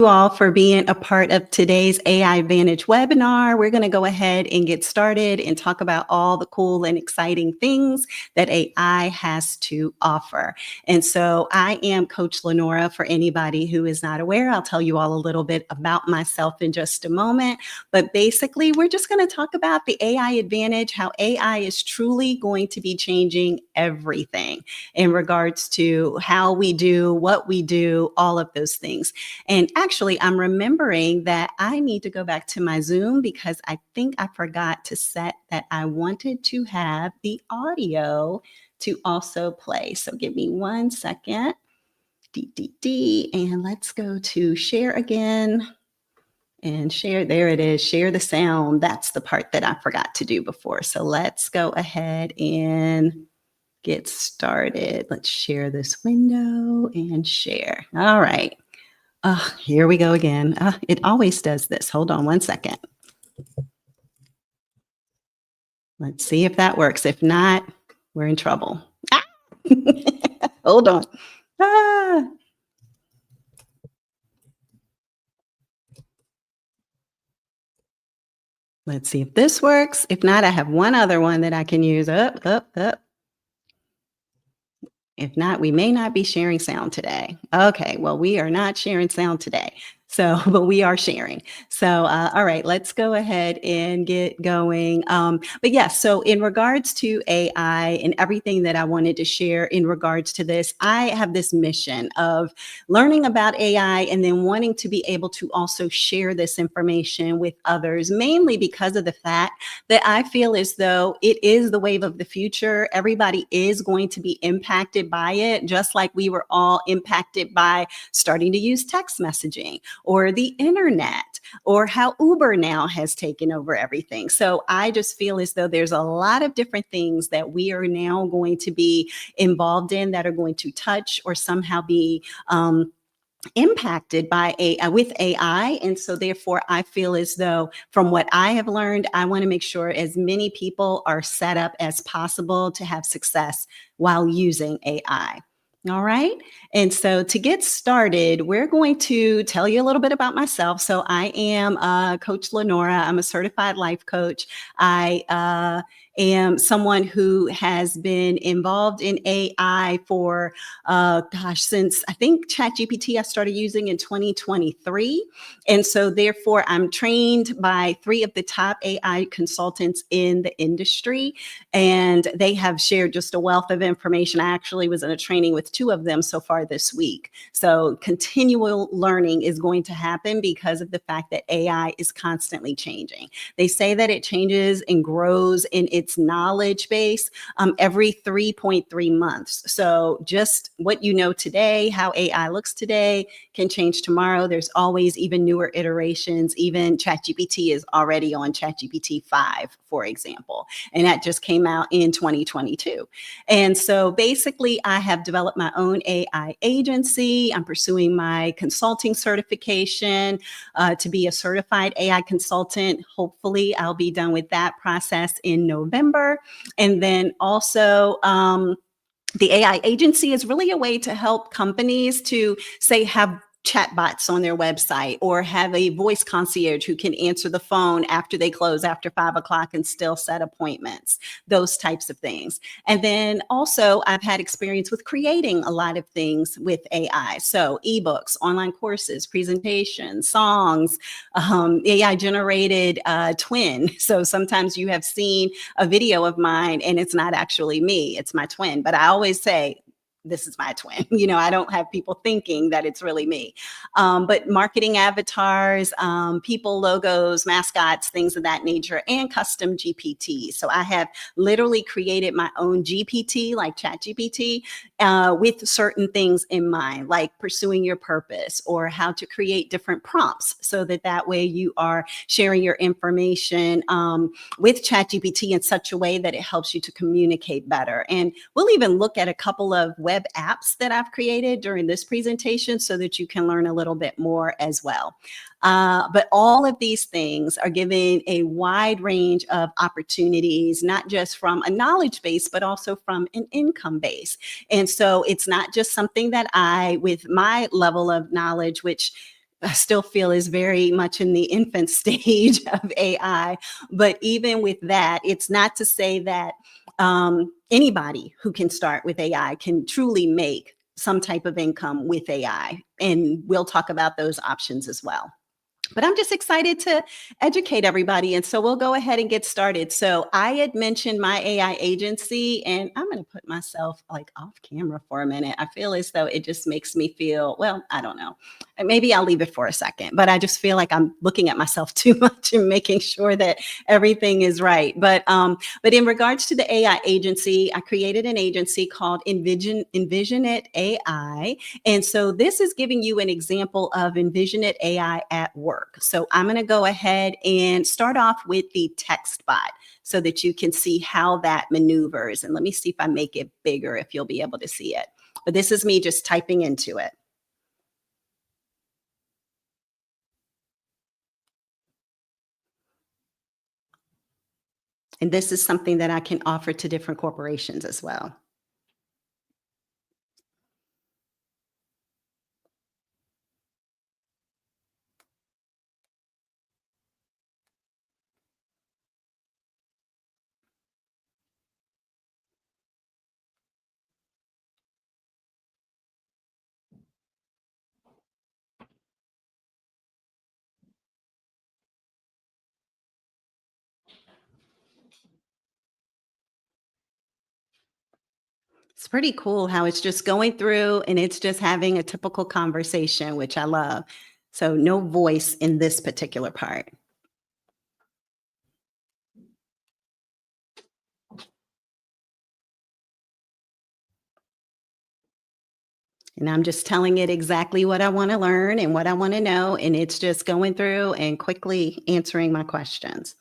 You all for being a part of today's AI Advantage webinar. We're going to go ahead and get started and talk about all the cool and exciting things that AI has to offer. And so I am Coach Lenora. For anybody who is not aware, I'll tell you all a little bit about myself in just a moment. But basically, we're just going to talk about the AI Advantage, how AI is truly going to be changing everything in regards to how we do, what we do, all of those things. And actually, I'm remembering that I need to go back to my Zoom because I think I forgot to set that I wanted to have the audio to also play. So give me 1 second. And let's go to share again and share. There it is. Share the sound. That's the part that I forgot to do before. So let's go ahead and get started. Let's share this window and share. All right. Here we go again. It always does this. Hold on 1 second. Let's see if that works. If not, we're in trouble. Ah! Hold on. Ah! Let's see if this works. If not, I have one other one that I can use. Up, up, up. If not, we may not be sharing sound today. Okay, well, we are not sharing sound today. So, but we are sharing. So, all right, let's go ahead and get going. But yes, so in regards to AI and everything that I wanted to share in regards to this, I have this mission of learning about AI and then wanting to be able to also share this information with others, mainly because of the fact that I feel as though it is the wave of the future. Everybody is going to be impacted by it, just like we were all impacted by starting to use text messaging or the internet or how Uber now has taken over everything. So I just feel as though there's a lot of different things that we are now going to be involved in that are going to touch or somehow be impacted by AI with AI. And so therefore I feel as though from what I have learned, I want to make sure as many people are set up as possible to have success while using AI. All right. And so to get started, we're going to tell you a little bit about myself. So I am Coach Lenora. I'm a certified life coach. I am someone who has been involved in AI for since I think ChatGPT I started using in 2023. And so therefore I'm trained by 3 of the top AI consultants in the industry. And they have shared just a wealth of information. I actually was in a training with 2 of them so far this week. So continual learning is going to happen because of the fact that AI is constantly changing. They say that it changes and grows in its knowledge base every 3.3 months. So just what you know today, how AI looks today can change tomorrow. There's always even newer iterations. Even ChatGPT is already on ChatGPT 5, for example, and that just came out in 2022. And so basically I have developed my own AI agency. I'm pursuing my consulting certification to be a certified AI consultant. Hopefully I'll be done with that process in November. And then also, the AI agency is really a way to help companies to say have chatbots on their website or have a voice concierge who can answer the phone after they close after 5 o'clock and still set appointments, those types of things. And then also I've had experience with creating a lot of things with AI. So ebooks, online courses, presentations, songs, AI generated twin. So sometimes you have seen a video of mine and it's not actually me, it's my twin. But I always say, this is my twin. I don't have people thinking that it's really me. But marketing avatars, people, logos, mascots, things of that nature, and custom GPT. So I have literally created my own GPT, like ChatGPT, with certain things in mind, like pursuing your purpose or how to create different prompts so that way you are sharing your information with ChatGPT in such a way that it helps you to communicate better. And we'll even look at a couple of web apps that I've created during this presentation so that you can learn a little bit more as well. But all of these things are giving a wide range of opportunities, not just from a knowledge base, but also from an income base. And so it's not just something that with my level of knowledge, which I still feel is very much in the infant stage of AI. But even with that, it's not to say that anybody who can start with AI can truly make some type of income with AI. And we'll talk about those options as well. But I'm just excited to educate everybody. And so we'll go ahead and get started. So I had mentioned my AI agency, and I'm going to put myself like off camera for a minute. I feel as though it just makes me feel, well, I don't know. Maybe I'll leave it for a second, but I just feel like I'm looking at myself too much and making sure that everything is right. But in regards to the AI agency, I created an agency called Envision It AI, and so this is giving you an example of Envision It AI at work. So I'm going to go ahead and start off with the text bot so that you can see how that maneuvers. And let me see if I make it bigger, if you'll be able to see it. But this is me just typing into it. And this is something that I can offer to different corporations as well. It's pretty cool how it's just going through and it's just having a typical conversation, which I love. So no voice in this particular part. And I'm just telling it exactly what I want to learn and what I want to know. And it's just going through and quickly answering my questions.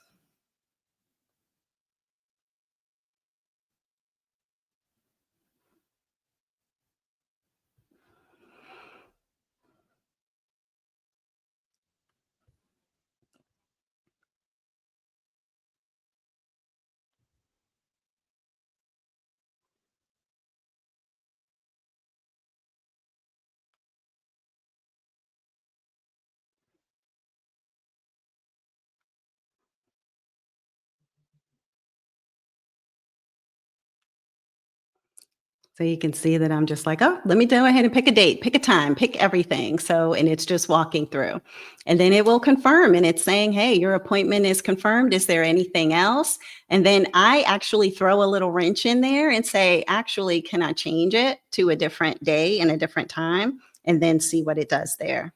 So you can see that I'm just like, oh, let me go ahead and pick a date, pick a time, pick everything. So, and it's just walking through. And then it will confirm and it's saying, hey, your appointment is confirmed. Is there anything else? And then I actually throw a little wrench in there and say, actually, can I change it to a different day and a different time? And then see what it does there.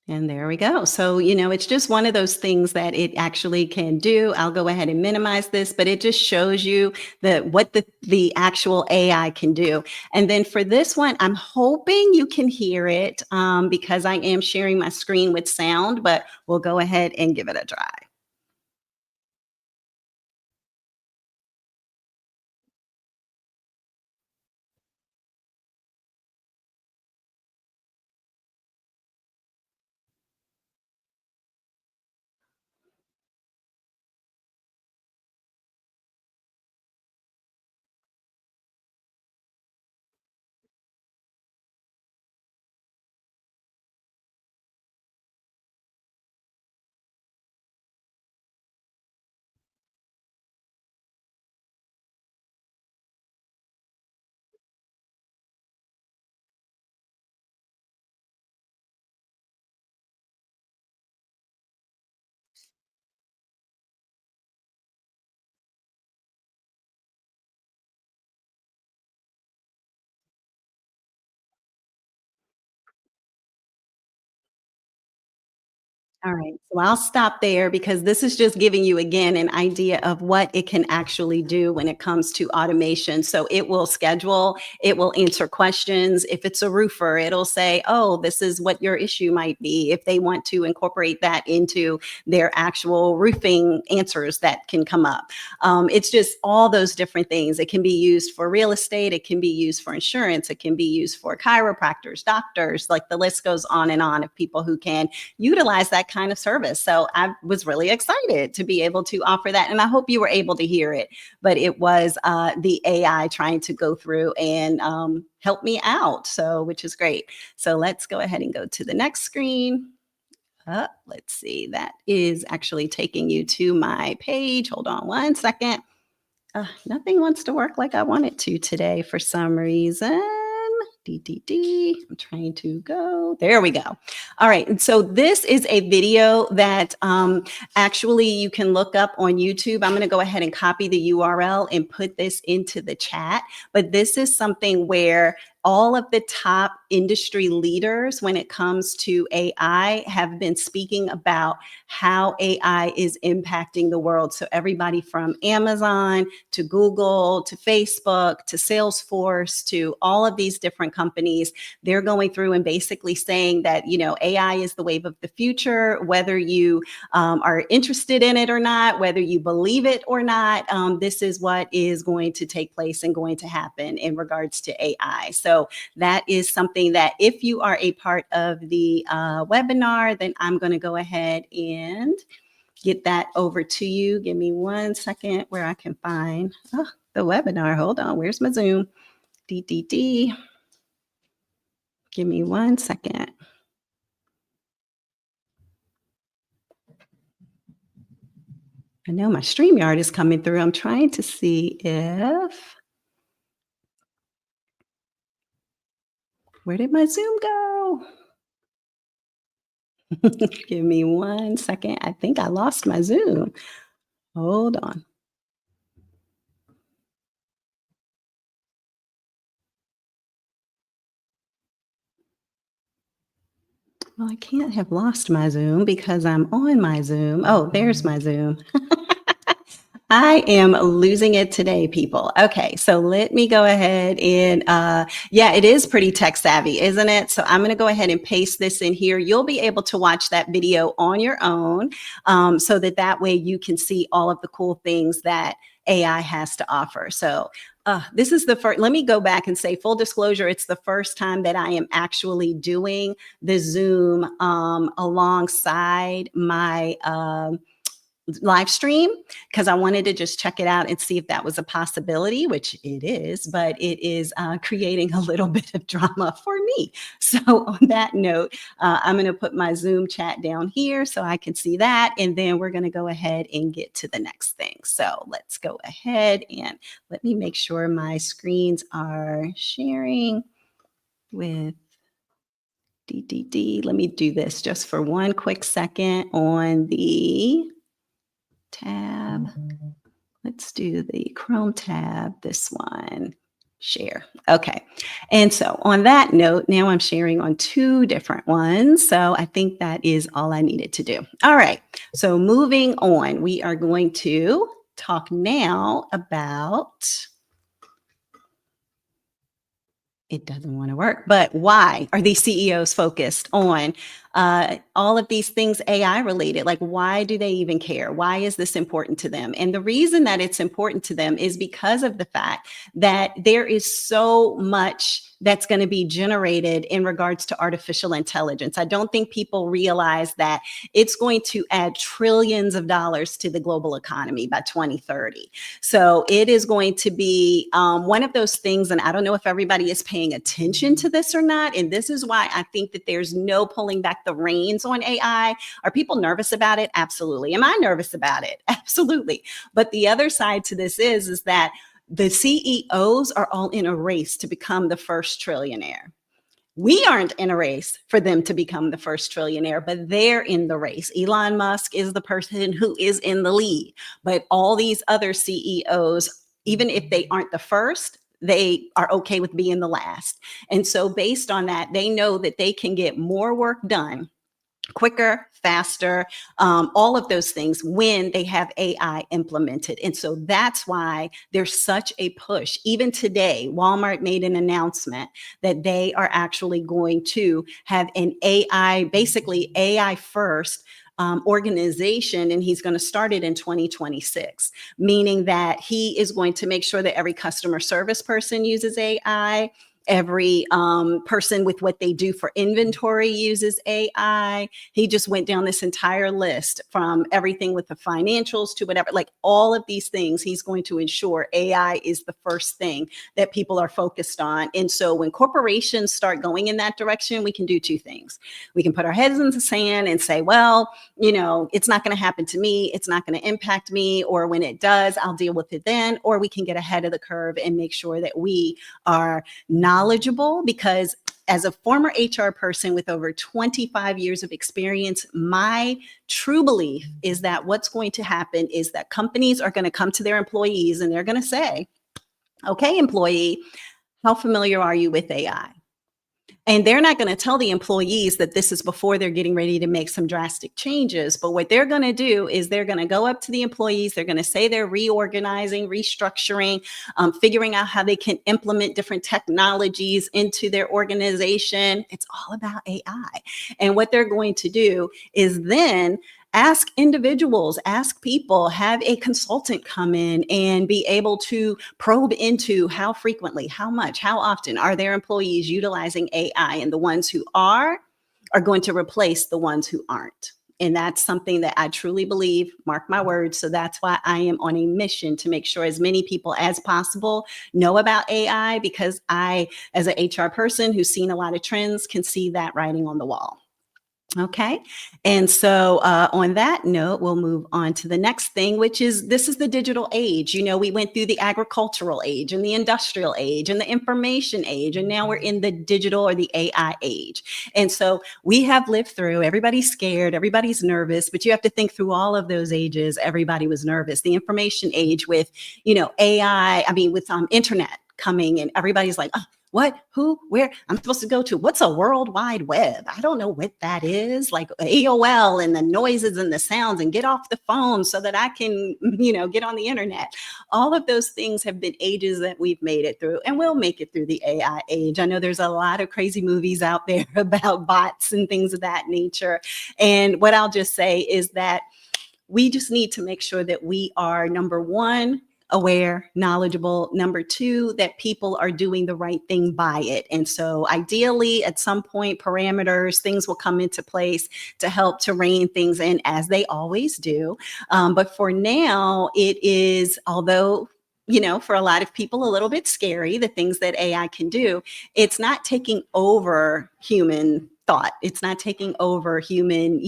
And there we go. So, it's just one of those things that it actually can do. I'll go ahead and minimize this, but it just shows you what the actual AI can do. And then for this one, I'm hoping you can hear it because I am sharing my screen with sound, but we'll go ahead and give it a try. All right. So I'll stop there because this is just giving you again an idea of what it can actually do when it comes to automation. So it will schedule, it will answer questions. If it's a roofer, it'll say, oh, this is what your issue might be. If they want to incorporate that into their actual roofing answers that can come up. It's just all those different things. It can be used for real estate, it can be used for insurance, it can be used for chiropractors, doctors, like the list goes on of people who can utilize that kind of service. So I was really excited to be able to offer that. And I hope you were able to hear it. But it was the AI trying to go through and help me out. So, which is great. So let's go ahead and go to the next screen. Let's see. That is actually taking you to my page. Hold on one second. Nothing wants to work like I want it to today for some reason. I'm trying to go. There we go. All right. And so this is a video that actually you can look up on YouTube. I'm going to go ahead and copy the URL and put this into the chat. But this is something where all of the top industry leaders, when it comes to AI, have been speaking about how AI is impacting the world. So everybody from Amazon to Google to Facebook to Salesforce to all of these different companies, they're going through and basically saying that, you know, AI is the wave of the future, whether you are interested in it or not, whether you believe it or not, this is what is going to take place and going to happen in regards to AI. So that is something that if you are a part of the webinar, then I'm going to go ahead and get that over to you. Give me one second where I can find the webinar. Hold on. Where's my Zoom? DDD. Give me one second. I know my StreamYard is coming through. I'm trying to see if, where did my Zoom go? Give me one second. I think I lost my Zoom. Hold on. Well, I can't have lost my Zoom because I'm on my Zoom. Oh, there's my Zoom. I am losing it today, people. Okay, so let me go ahead and, yeah, it is pretty tech savvy, isn't it? So I'm going to go ahead and paste this in here. You'll be able to watch that video on your own so that way you can see all of the cool things that AI has to offer. So this is the first, let me go back and say full disclosure, it's the first time that I am actually doing the Zoom alongside my live stream because I wanted to just check it out and see if that was a possibility, which it is, but it is creating a little bit of drama for me. So on that note, I'm going to put my Zoom chat down here so I can see that. And then we're going to go ahead and get to the next thing. So let's go ahead and let me make sure my screens are sharing with DDD. Let me do this just for one quick second on the tab. Let's do the Chrome tab, this one, share. Okay. And so on that note, now I'm sharing on two different ones. So I think that is all I needed to do. All right. So moving on, we are going to talk now about, it doesn't want to work, but why are these CEOs focused on all of these things AI related? Like, why do they even care? Why is this important to them? And the reason that it's important to them is because of the fact that there is so much that's going to be generated in regards to artificial intelligence. I don't think people realize that it's going to add trillions of dollars to the global economy by 2030. So it is going to be one of those things, and I don't know if everybody is paying attention to this or not. And this is why I think that there's no pulling back the reins on AI. Are people nervous about it? Absolutely. Am I nervous about it? Absolutely. But the other side to this is that the CEOs are all in a race to become the first trillionaire. We aren't in a race for them to become the first trillionaire, but they're in the race. Elon Musk is the person who is in the lead, but all these other CEOs, even if they aren't the first, they are okay with being the last. And so based on that, they know that they can get more work done quicker, faster, all of those things when they have AI implemented. And so that's why there's such a push. Even today, Walmart made an announcement that they are actually going to have an AI, basically AI first. Organization, and he's going to start it in 2026, meaning that he is going to make sure that every customer service person uses AI. Every person with what they do for inventory uses AI. He just went down this entire list from everything with the financials to whatever, like all of these things. He's going to ensure AI is the first thing that people are focused on. And so when corporations start going in that direction, we can do two things. We can put our heads in the sand and say, well, it's not going to happen to me. It's not going to impact me. Or when it does, I'll deal with it then. Or we can get ahead of the curve and make sure that we are knowledgeable, because as a former HR person with over 25 years of experience, my true belief is that what's going to happen is that companies are going to come to their employees and they're going to say, okay, employee, how familiar are you with AI? And they're not going to tell the employees that this is before they're getting ready to make some drastic changes. But what they're going to do is they're going to go up to the employees. They're going to say they're reorganizing, restructuring, figuring out how they can implement different technologies into their organization. It's all about AI. And what they're going to do is then ask individuals, ask people, have a consultant come in and be able to probe into how frequently, how much, how often are their employees utilizing AI, and the ones who are going to replace the ones who aren't. And that's something that I truly believe, mark my words. So that's why I am on a mission to make sure as many people as possible know about AI, because I, as an HR person who's seen a lot of trends, can see that writing on the wall. Okay. And so on that note, we'll move on to the next thing, which is this is the digital age. We went through the agricultural age and the industrial age and the information age, and now we're in the digital or the AI age. And so we have lived through, everybody's scared, everybody's nervous, but you have to think through all of those ages. Everybody was nervous. The information age with, AI, with internet coming, and everybody's like, oh, what, who, where I'm supposed to go to? What's a World Wide Web? I don't know what that is, like AOL and the noises and the sounds, and get off the phone so that I can, get on the internet. All of those things have been ages that we've made it through, and we'll make it through the AI age. I know there's a lot of crazy movies out there about bots and things of that nature. And what I'll just say is that we just need to make sure that we are, number one, aware, knowledgeable. Number two, that people are doing the right thing by it. And so ideally, at some point, parameters, things will come into place to help to rein things in, as they always do. But for now, it is, although for a lot of people, a little bit scary, the things that AI can do, it's not taking over human thought. It's not taking over human,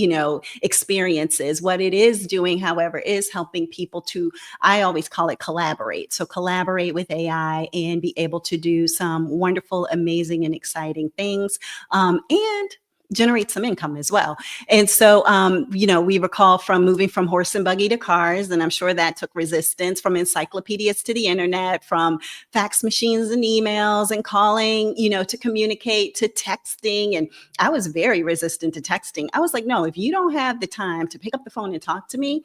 experiences. What it is doing, however, is helping people to, I always call it collaborate. So collaborate with AI and be able to do some wonderful, amazing, and exciting things. And generate some income as well. And so, we recall from moving from horse and buggy to cars, and I'm sure that took resistance, from encyclopedias to the internet, from fax machines and emails and calling, to communicate, to texting. And I was very resistant to texting. I was like, no, if you don't have the time to pick up the phone and talk to me,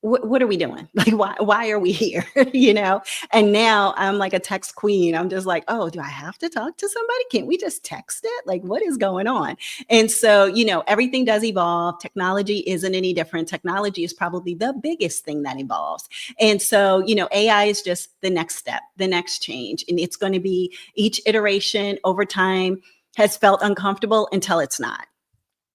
what are we doing? Like, why are we here? And now I'm like a text queen. I'm just like, oh, do I have to talk to somebody? Can't we just text it? Like, what is going on? And so, everything does evolve. Technology isn't any different. Technology is probably the biggest thing that evolves. And so, AI is just the next step, the next change. And it's going to be, each iteration over time has felt uncomfortable until it's not.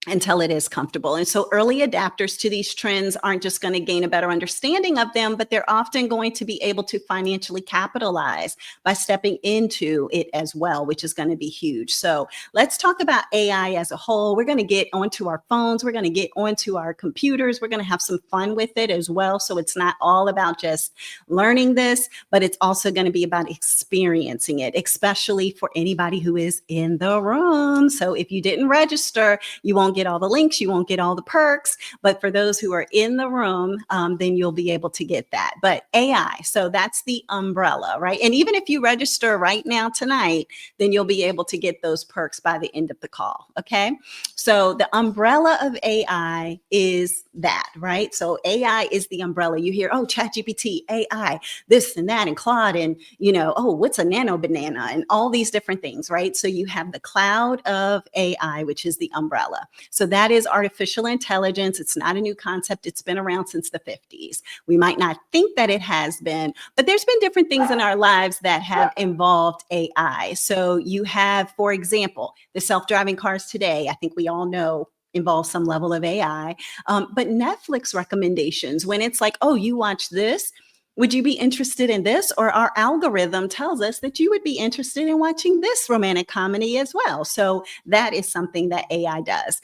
Until it is comfortable. And so early adapters to these trends aren't just going to gain a better understanding of them, but they're often going to be able to financially capitalize by stepping into it as well, which is going to be huge. So let's talk about AI as a whole. We're going to get onto our phones. We're going to get onto our computers. We're going to have some fun with it as well. So it's not all about just learning this, but it's also going to be about experiencing it, especially for anybody who is in the room. So if you didn't register, you won't get get all the links, you won't get all the perks. But for those who are in the room, then you'll be able to get that. But AI, so that's the umbrella, right? And even if you register right now tonight, then you'll be able to get those perks by the end of the call. Okay. So the umbrella of AI is that, right? So AI is the umbrella. You hear, oh, ChatGPT, AI, this and that, and Claude, and, oh, what's a nano banana, and all these different things, right? So you have the cloud of AI, which is the umbrella. So that is artificial intelligence. It's not a new concept. It's been around since the 50s. We might not think that it has been, but there's been different things in our lives that have involved AI. So you have, for example, the self-driving cars today. I think we all know involve some level of AI. But Netflix recommendations, when it's like, oh, you watch this, would you be interested in this? Or our algorithm tells us that you would be interested in watching this romantic comedy as well. So that is something that AI does.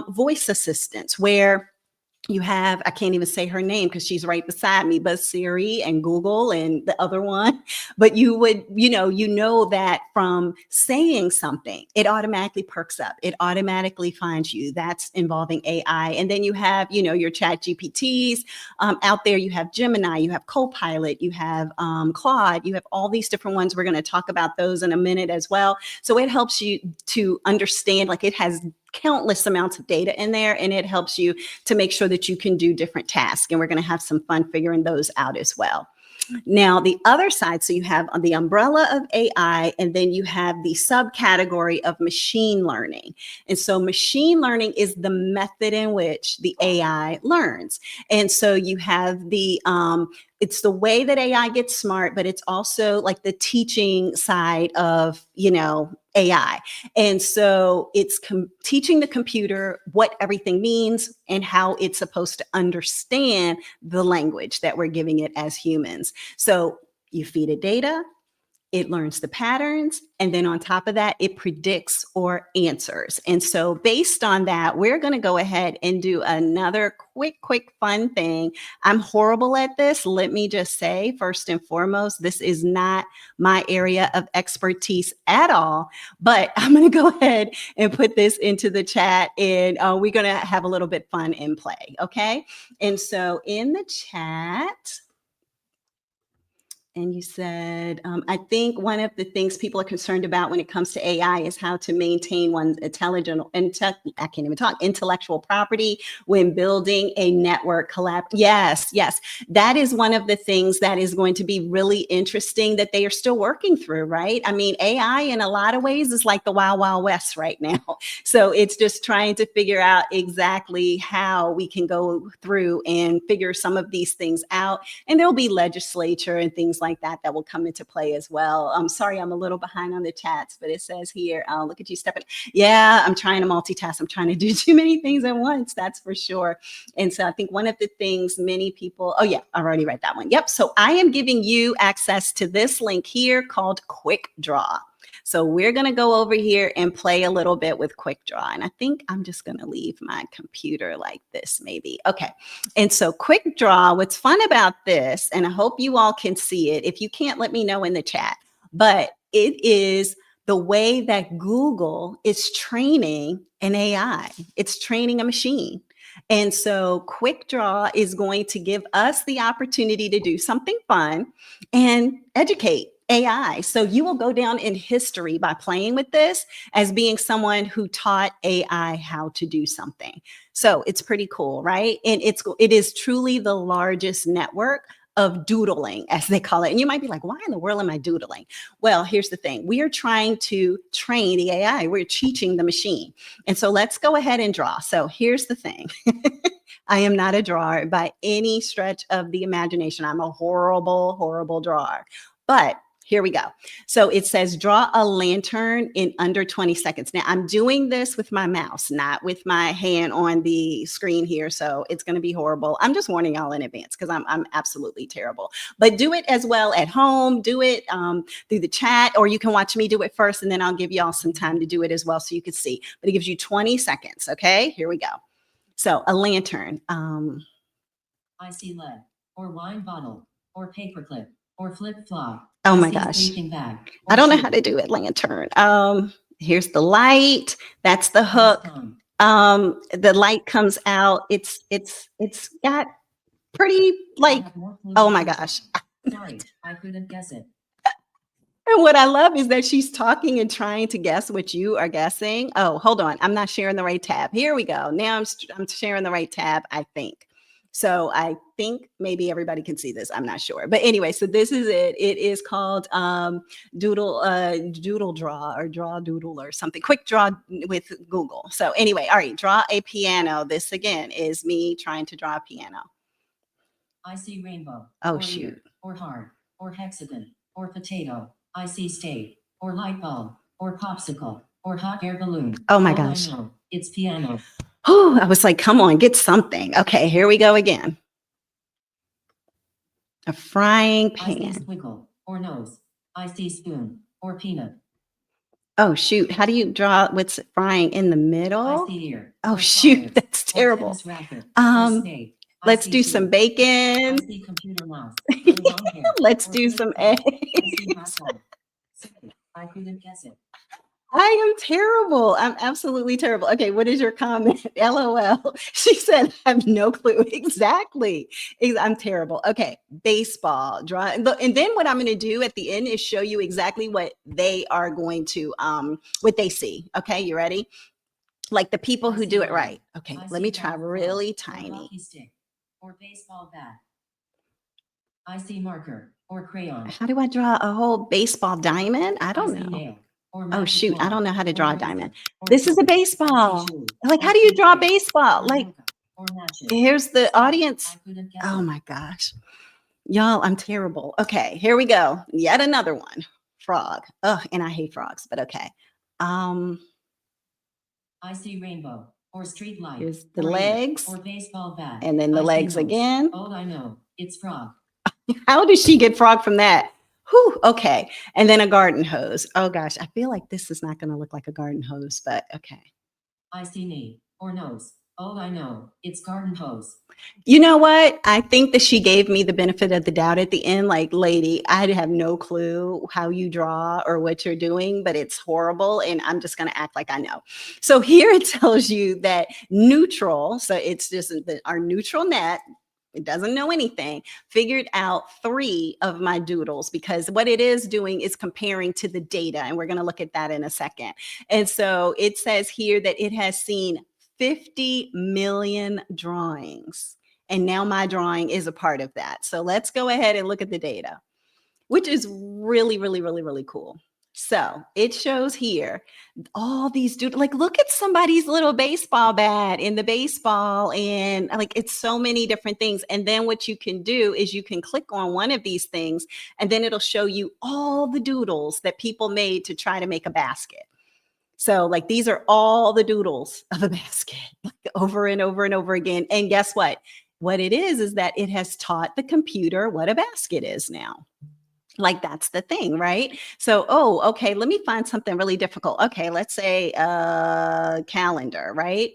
Voice assistants, where you have, I can't even say her name because she's right beside me, but Siri and Google and the other one. But you would, you know that from saying something, it automatically perks up. It automatically finds you. That's involving AI. And then you have, your chat GPTs out there. You have Gemini, you have Copilot, you have Claude, you have all these different ones. We're going to talk about those in a minute as well. So it helps you to understand, like, it has countless amounts of data in there, and it helps you to make sure that you can do different tasks. And we're going to have some fun figuring those out as well. Now, the other side, so you have the umbrella of AI, and then you have the subcategory of machine learning. And so machine learning is the method in which the AI learns. And so you have it's the way that AI gets smart, but it's also like the teaching side of, AI. And so it's teaching the computer what everything means and how it's supposed to understand the language that we're giving it as humans. So you feed it data, it learns the patterns, and then on top of that, it predicts or answers. And so based on that, we're going to go ahead and do another quick fun thing. I'm horrible at this. Let me just say, first and foremost, this is not my area of expertise at all, but I'm going to go ahead and put this into the chat, and we're going to have a little bit fun in play. Okay. And so in the chat, and you said, I think one of the things people are concerned about when it comes to AI is how to maintain one's I can't even talk, intellectual property when building a network collab. Yes. That is one of the things that is going to be really interesting that they are still working through, right? I mean, AI in a lot of ways is like the Wild Wild West right now. So it's just trying to figure out exactly how we can go through and figure some of these things out. And there'll be legislature and things like that will come into play as well. I'm sorry, I'm a little behind on the chats, but it says here, look at you stepping. Yeah, I'm trying to multitask. I'm trying to do too many things at once. That's for sure. And so I think one of the things many people, oh yeah, I've already read that one. Yep. So I am giving you access to this link here called Quick Draw. So we're going to go over here and play a little bit with Quick Draw. And I think I'm just going to leave my computer like this, maybe. Okay. And so Quick Draw, what's fun about this, and I hope you all can see it. If you can't, let me know in the chat. But it is the way that Google is training an AI. It's training a machine. And so Quick Draw is going to give us the opportunity to do something fun and educate AI. So you will go down in history by playing with this as being someone who taught AI how to do something. So it's pretty cool, right? And it is truly the largest network of doodling, as they call it. And you might be like, why in the world am I doodling? Well, here's the thing. We are trying to train the AI. We're teaching the machine. And so let's go ahead and draw. So here's the thing. I am not a drawer by any stretch of the imagination. I'm a horrible drawer. But here we go. So it says draw a lantern in under 20 seconds. Now I'm doing this with my mouse, not with my hand on the screen here. So it's going to be horrible. I'm just warning y'all in advance because I'm absolutely terrible. But do it as well at home. Do it through the chat, or you can watch me do it first, and then I'll give y'all some time to do it as well so you can see. But it gives you 20 seconds. Okay, here we go. So a lantern. I see lead, or wine bottle, or paperclip, or flip-flop. Oh my gosh. I don't know how to do it, lantern. Here's the light. That's the hook. The light comes out. It's got pretty I like, have more clues oh than my you gosh. thought. Sorry, I couldn't guess it. And what I love is that she's talking and trying to guess what you are guessing. Oh, hold on. I'm not sharing the right tab. Here we go. Now I'm sharing the right tab, I think. So I think maybe everybody can see this. I'm not sure. But anyway, so this is it. It is called Doodle Draw or Draw Doodle or something. Quick Draw with Google. So anyway, all right, draw a piano. This again is me trying to draw a piano. I see rainbow, Oh or shoot. ear, or heart, or hexagon, or potato. I see state, or light bulb, or popsicle, or hot air balloon. Oh my All I gosh. know, it's piano. Oh, I was like, come on, get something. Okay, here we go again. A frying I see pan. squiggle, or nose. I see spoon, or peanut. Oh shoot, how do you draw what's frying in the I middle? see ear, Oh or shoot, tire, that's or terrible. tennis racket, or snake. I Let's see do some tube. I bacon. see computer mouse, or long hair, Let's or do flip some phone. I see hot eggs. dog. Sorry, I couldn't guess it. I am terrible. I'm absolutely terrible. Okay, what is your comment? LOL. She said, I have no clue. Exactly. I'm terrible. Okay, baseball. Draw. And then what I'm going to do at the end is show you exactly what they are going to, what they see. Okay, you ready? Like the people I who see do it line. right. Okay, I let see me try golf club, really or tiny. hockey stick, or baseball bat. I see marker, or crayon. How do I draw a whole baseball diamond? I I don't see know. nail, or Oh magic shoot, I wand, don't know how to or draw a eraser, diamond. or This is a toy. I see baseball. shoe, Like, or how do you draw a toothpick, baseball? or Like, yoga, or matches. here's the Sorry, audience. I couldn't guess Oh it. my gosh. Y'all, I'm terrible. Okay, here we go. Yet another one. Frog. Ugh, and I hate frogs, but okay. Um, I see rainbow, or street light, here's the or ear, legs, or baseball bat. and then the I see legs nose. again. Oh, I know, it's frog. How did she get frog from that? Whew, okay. And then a garden hose. Oh gosh, I feel like this is not going to look like a garden hose, but okay. I see knee, or nose. Oh, I know, it's garden hose. You know what? I think that she gave me the benefit of the doubt at the end. Like, lady, I have no clue how you draw or what you're doing, but it's horrible. And I'm just going to act like I know. So here it tells you that neutral, so it's just our neutral net, it doesn't know anything, figured out 3 of my doodles because what it is doing is comparing to the data. And we're going to look at that in a second. And so it says here that it has seen 50 million drawings. And now my drawing is a part of that. So let's go ahead and look at the data, which is really, really, really, really cool. So it shows here all these dudes. Like, look at somebody's little baseball bat in the baseball, and like it's so many different things. And then what you can do is you can click on one of these things, and then it'll show you all the doodles that people made to try to make a basket. So, like, these are all the doodles of a basket, like over and over and over again. And guess what? What it is that it has taught the computer what a basket is now. Like, that's the thing, right? So, oh, okay, let me find something really difficult. Okay, let's say calendar, right?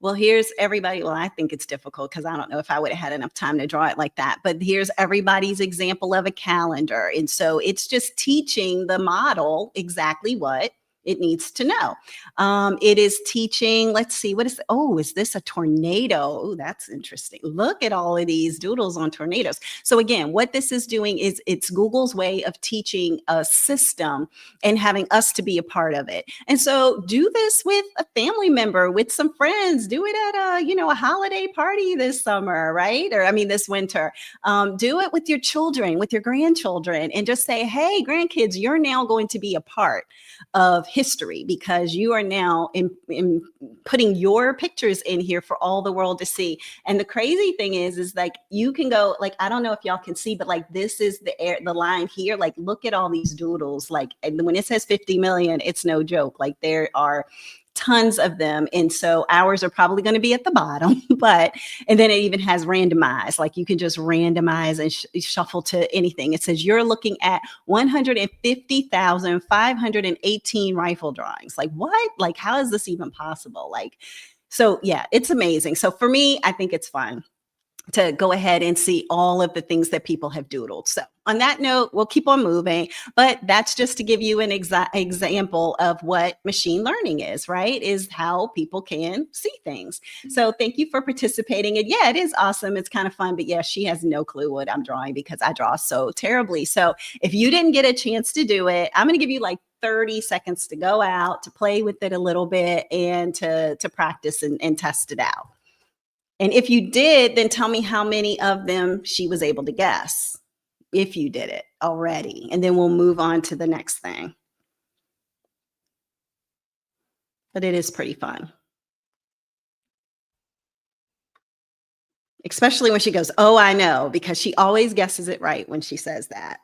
Well, here's everybody. Well, I think it's difficult because I don't know if I would have had enough time to draw it like that. But here's everybody's example of a calendar. And so it's just teaching the model exactly what it needs to know. It is teaching, let's see, what is, oh, is this a tornado? Oh, that's interesting. Look at all of these doodles on tornadoes. So again, what this is doing is it's Google's way of teaching a system and having us to be a part of it. And so do this with a family member, with some friends, do it at a holiday party this summer, right? Or I mean, this winter. Do it with your children, with your grandchildren, and just say, hey, grandkids, you're now going to be a part of history because you are now in putting your pictures in here for all the world to see. And the crazy thing is like you can go, like, I don't know if y'all can see, but like this is the line here. Like, look at all these doodles. Like, and when it says 50 million, it's no joke. Like, there are tons of them. And so ours are probably going to be at the bottom, and then it even has randomized, like you can just randomize and shuffle to anything. It says you're looking at 150,518 rifle drawings. Like, what? Like, how is this even possible? Like, so yeah, it's amazing. So for me, I think it's fun. to go ahead and see all of the things that people have doodled. So, on that note, we'll keep on moving, but that's just to give you an example of what machine learning is, right? Is how people can see things. So, thank you for participating. And yeah, it is awesome. It's kind of fun, but yeah, she has no clue what I'm drawing because I draw so terribly. So, if you didn't get a chance to do it, I'm going to give you like 30 seconds to go out, to play with it a little bit, and to practice and test it out. And if you did, then tell me how many of them she was able to guess, if you did it already. And then we'll move on to the next thing. But it is pretty fun, especially when she goes, "Oh, I know," because she always guesses it right when she says that.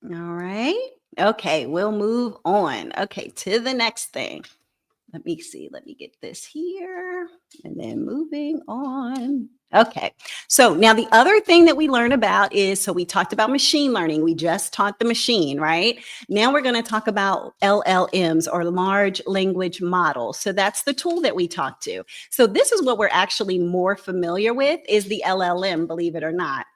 All right. Okay, we'll move on. Okay, to the next thing. Let me see. Let me get this here and then moving on. Okay. So now the other thing that we learn about is, so we talked about machine learning. We just taught the machine, right? Now we're going to talk about LLMs, or large language models. So that's the tool that we talked to. So this is what we're actually more familiar with, is the LLM, believe it or not.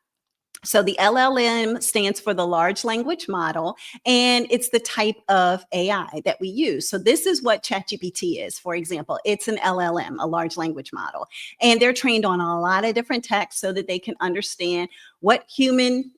So the LLM stands for the large language model, and it's the type of AI that we use. So this is what ChatGPT is, for example. It's an LLM, a large language model, and they're trained on a lot of different texts so that they can understand what humans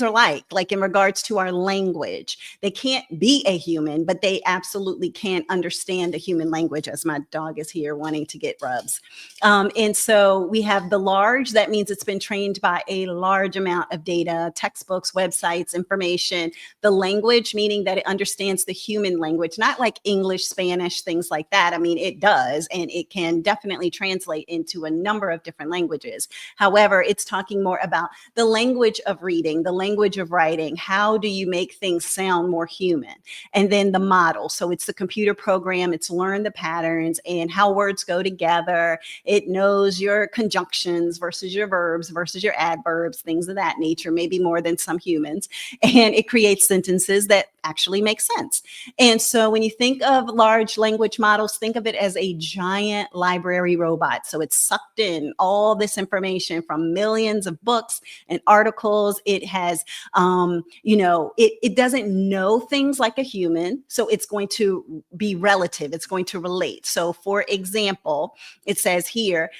are like in regards to our language. They can't be a human, but they absolutely can understand the human language, as my dog is here wanting to get rubs. And so we have the large, that means it's been trained by a large amount of data, textbooks, websites, information. The language, meaning that it understands the human language, not like English, Spanish, things like that. I mean, it does, and it can definitely translate into a number of different languages. However, it's talking more about the language of reading, the language of writing. How do you make things sound more human? And then the model. So it's the computer program, it's learned the patterns and how words go together. It knows your conjunctions versus your verbs versus your adverbs, things of that nature, maybe more than some humans. And it creates sentences that actually make sense. And so when you think of large language models, think of it as a giant library robot. So it's sucked in all this information from millions of books and articles. It has, it doesn't know things like a human. So it's going to be relative. It's going to relate. So for example, it says here,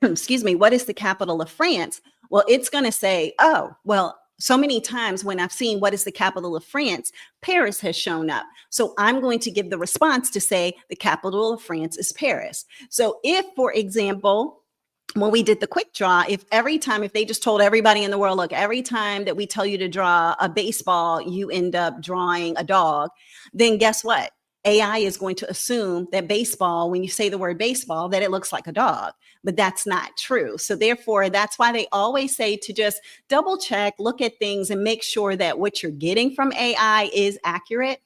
excuse me, what is the capital of France? Well, it's going to say, oh, well, so many times when I've seen what is the capital of France, Paris has shown up. So I'm going to give the response to say the capital of France is Paris. So if, for example, when we did the quick draw, if they just told everybody in the world, look, every time that we tell you to draw a baseball, you end up drawing a dog, then guess what? AI is going to assume that baseball, when you say the word baseball, that it looks like a dog, but that's not true. So therefore, that's why they always say to just double check, look at things and make sure that what you're getting from AI is accurate.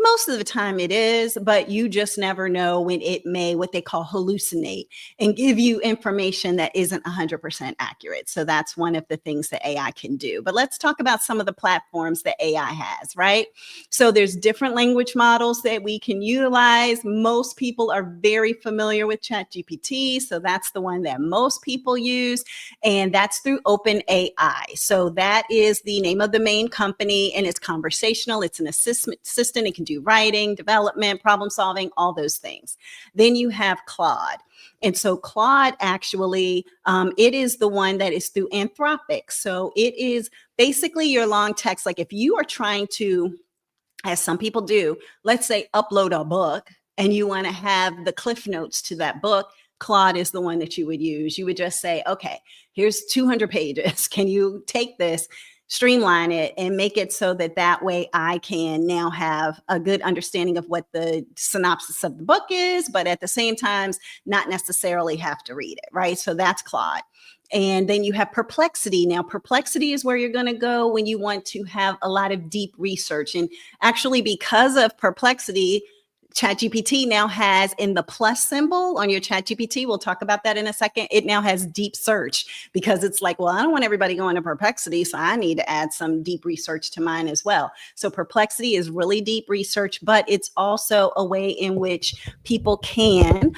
Most of the time it is, but you just never know when it may, what they call, hallucinate and give you information that isn't 100% accurate. So that's one of the things that AI can do. But let's talk about some of the platforms that AI has, right? So there's different language models that we can utilize. Most people are very familiar with ChatGPT. So that's the one that most people use. And that's through OpenAI. So that is the name of the main company, and it's conversational. It's an assistant. It can do writing, development, problem solving, all those things. Then you have Claude. And so Claude actually, it is the one that is through Anthropic. So it is basically your long text. Like if you are trying to, as some people do, let's say upload a book and you want to have the cliff notes to that book, Claude is the one that you would use. You would just say, okay, here's 200 pages. Can you take this, streamline it, and make it so that that way I can now have a good understanding of what the synopsis of the book is, but at the same time, not necessarily have to read it, right? So that's Claude. And then you have Perplexity. Now, Perplexity is where you're going to go when you want to have a lot of deep research. And actually, because of Perplexity, ChatGPT now has in the plus symbol on your ChatGPT, we'll talk about that in a second. It now has deep search because it's like, well, I don't want everybody going to Perplexity, so I need to add some deep research to mine as well. So Perplexity is really deep research, but it's also a way in which people can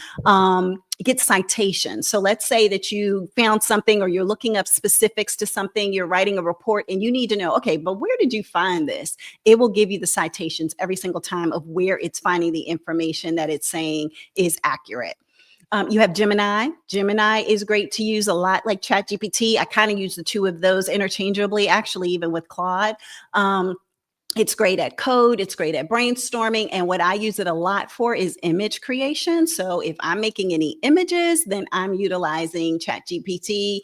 get citations. So let's say that you found something or you're looking up specifics to something, you're writing a report and you need to know, okay, but where did you find this? It will give you the citations every single time of where it's finding the information that it's saying is accurate. You have Gemini. Gemini is great to use a lot like ChatGPT. I kind of use the two of those interchangeably, actually, even with Claude. It's great at code. It's great at brainstorming. And what I use it a lot for is image creation. So if I'm making any images, then I'm utilizing ChatGPT.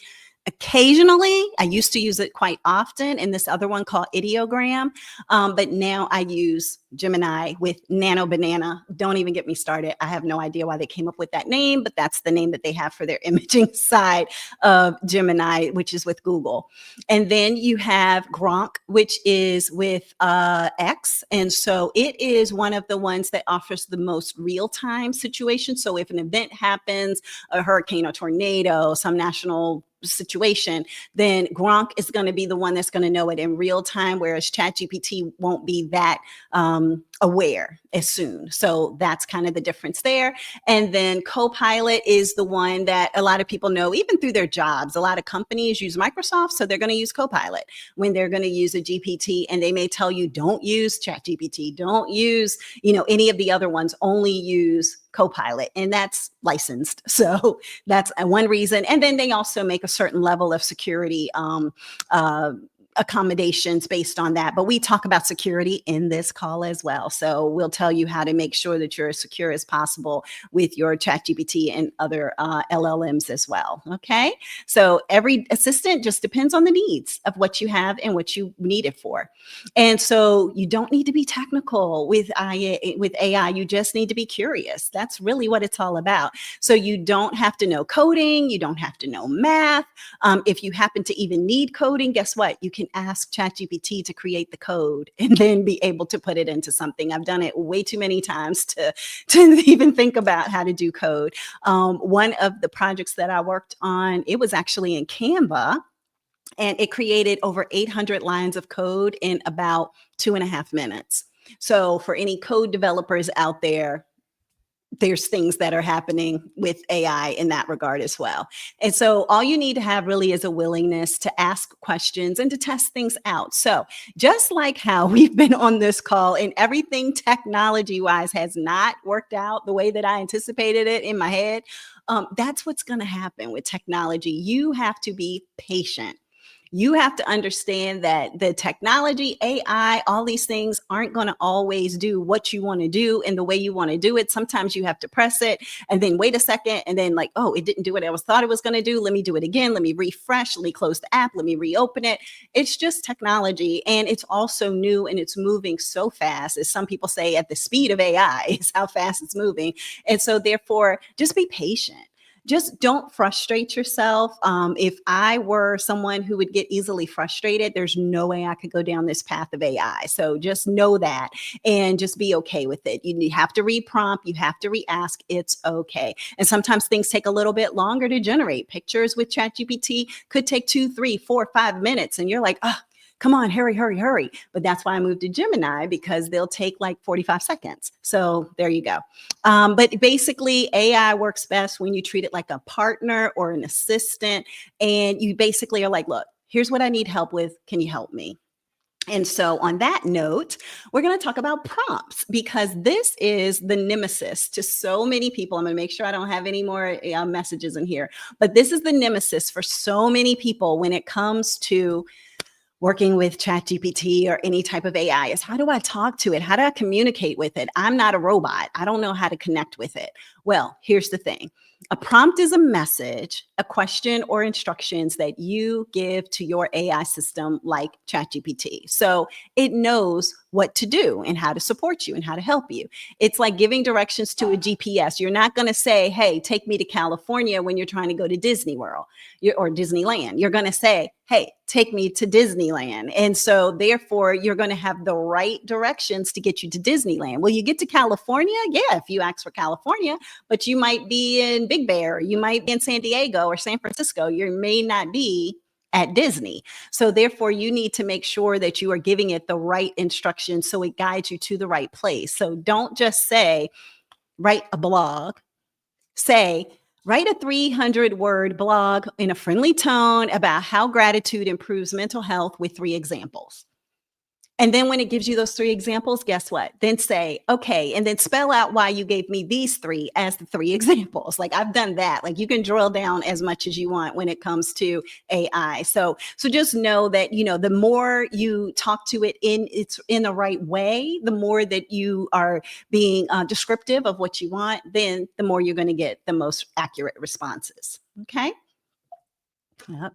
Occasionally, I used to use it quite often in this other one called Ideogram, but now I use Gemini with Nano Banana. Don't even get me started. I have no idea why they came up with that name, but that's the name that they have for their imaging side of Gemini, which is with Google. And then you have Gronk, which is with X. And so it is one of the ones that offers the most real-time situation. So if an event happens, a hurricane, a tornado, some national situation, then Gronk is going to be the one that's going to know it in real time, whereas ChatGPT won't be that aware as soon. So that's kind of the difference there. And then Copilot is the one that a lot of people know, even through their jobs. A lot of companies use Microsoft, so they're going to use Copilot when they're going to use a GPT, and they may tell you, don't use ChatGPT, don't use, any of the other ones, only use Copilot, and that's licensed. So that's one reason. And then they also make a certain level of security accommodations based on that. But we talk about security in this call as well. So we'll tell you how to make sure that you're as secure as possible with your ChatGPT and other LLMs as well. Okay. So every assistant just depends on the needs of what you have and what you need it for. And so you don't need to be technical with AI. You just need to be curious. That's really what it's all about. So you don't have to know coding. You don't have to know math. If you happen to even need coding, guess what? You can ask ChatGPT to create the code and then be able to put it into something. I've done it way too many times to even think about how to do code. One of the projects that I worked on, it was actually in Canva, and it created over 800 lines of code in about 2.5 minutes. So for any code developers out there, there's things that are happening with AI in that regard as well. And so all you need to have really is a willingness to ask questions and to test things out. So just like how we've been on this call and everything technology wise has not worked out the way that I anticipated it in my head, that's what's going to happen with technology. You have to be patient. You have to understand that the technology, AI, all these things aren't going to always do what you want to do in the way you want to do it. Sometimes you have to press it and then wait a second and then like, oh, it didn't do what I thought it was going to do. Let me do it again. Let me refresh. Let me close the app. Let me reopen it. It's just technology, and it's also new and it's moving so fast. As some people say, at the speed of AI is how fast it's moving. And so therefore, just be patient. Just don't frustrate yourself. If I were someone who would get easily frustrated, there's no way I could go down this path of AI. So just know that and just be okay with it. You have to re-prompt, you have to re-ask. It's okay. And sometimes things take a little bit longer to generate. Pictures with ChatGPT could take 2, 3, 4, 5 minutes. And you're like, oh, come on, hurry, hurry, hurry. But that's why I moved to Gemini, because they'll take like 45 seconds. So there you go. But basically, AI works best when you treat it like a partner or an assistant. And you basically are like, look, here's what I need help with. Can you help me? And so on that note, we're going to talk about prompts, because this is the nemesis to so many people. I'm going to make sure I don't have any more messages in here, but this is the nemesis for so many people when it comes to working with ChatGPT or any type of AI, is how do I talk to it? How do I communicate with it? I'm not a robot. I don't know how to connect with it. Well, here's the thing. A prompt is a message, a question, or instructions that you give to your AI system like ChatGPT. So it knows what to do and how to support you and how to help you. It's like giving directions to a GPS. You're not going to say, hey, take me to California when you're trying to go to Disney World or Disneyland. You're going to say, hey, take me to Disneyland. And so therefore, you're going to have the right directions to get you to Disneyland. Will you get to California? Yeah, if you ask for California, but you might be in Big Bear, you might be in San Diego or San Francisco. You may not be at Disney. So therefore, you need to make sure that you are giving it the right instructions so it guides you to the right place. So don't just say, write a blog. Say, write a 300-word blog in a friendly tone about how gratitude improves mental health with 3 examples. And then when it gives you those 3 examples, guess what? Then say, okay, and then spell out why you gave me these 3 as the 3 examples. Like I've done that. Like you can drill down as much as you want when it comes to AI. So just know that, the more you talk to it in the right way, the more that you are being descriptive of what you want, then the more you're going to get the most accurate responses. Okay.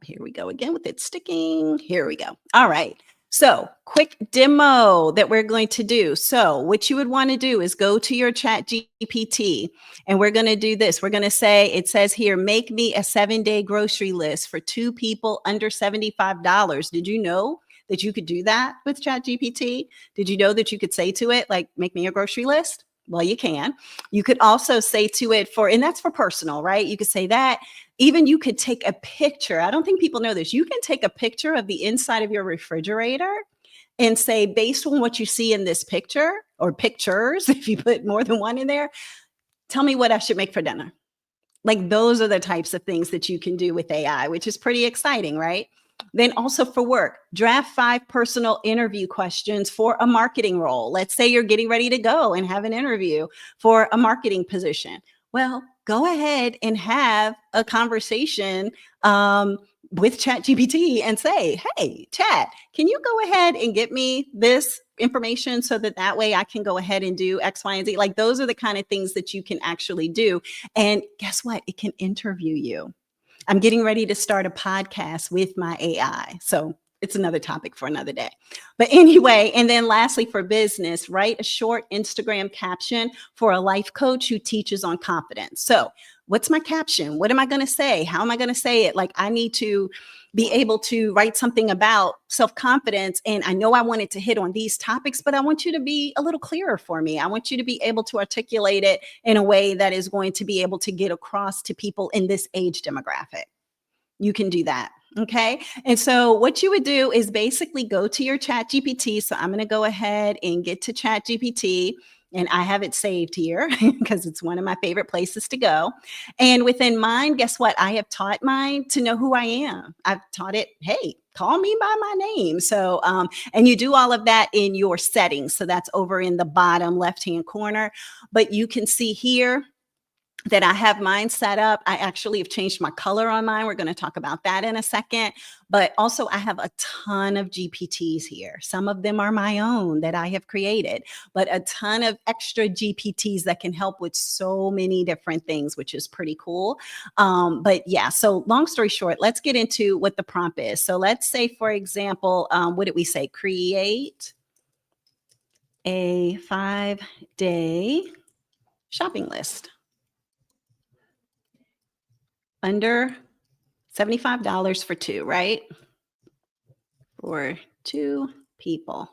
Here we go again with it sticking. Here we go. All right. So quick demo that we're going to do. So what you would want to do is go to your chat GPT and we're going to do this. We're going to say, it says here, make me a 7-day grocery list for 2 people under $75. Did you know that you could do that with chat GPT? Did you know that you could say to it, like, make me a grocery list? Well, you can. You could also say to it and that's for personal, right? You could say that. Even you could take a picture. I don't think people know this. You can take a picture of the inside of your refrigerator and say, based on what you see in this picture or pictures, if you put more than one in there, tell me what I should make for dinner. Like those are the types of things that you can do with AI, which is pretty exciting, right? Then also for work, draft 5 personal interview questions for a marketing role. Let's say you're getting ready to go and have an interview for a marketing position. Well, go ahead and have a conversation with ChatGPT and say, hey, Chat, can you go ahead and get me this information so that way I can go ahead and do X, Y, and Z? Like those are the kind of things that you can actually do. And guess what? It can interview you. I'm getting ready to start a podcast with my AI. So it's another topic for another day. But anyway, and then lastly, for business, write a short Instagram caption for a life coach who teaches on confidence. So what's my caption? What am I going to say? How am I going to say it? Like I need to be able to write something about self-confidence. And I know I wanted to hit on these topics, but I want you to be a little clearer for me. I want you to be able to articulate it in a way that is going to be able to get across to people in this age demographic. You can do that. Okay. And so what you would do is basically go to your chat GPT. So I'm going to go ahead and get to chat GPT. And I have it saved here because it's one of my favorite places to go. And within mine, guess what? I have taught mine to know who I am. I've taught it, hey, call me by my name. So, and you do all of that in your settings. So that's over in the bottom left-hand corner. But you can see here that I have mine set up. I actually have changed my color on mine. We're going to talk about that in a second. But also I have a ton of GPTs here. Some of them are my own that I have created, but a ton of extra GPTs that can help with so many different things, which is pretty cool. But yeah, so long story short, let's get into what the prompt is. So let's say, for example, what did we say? Create a 5-day shopping list under $75 for 2, right? For 2 people.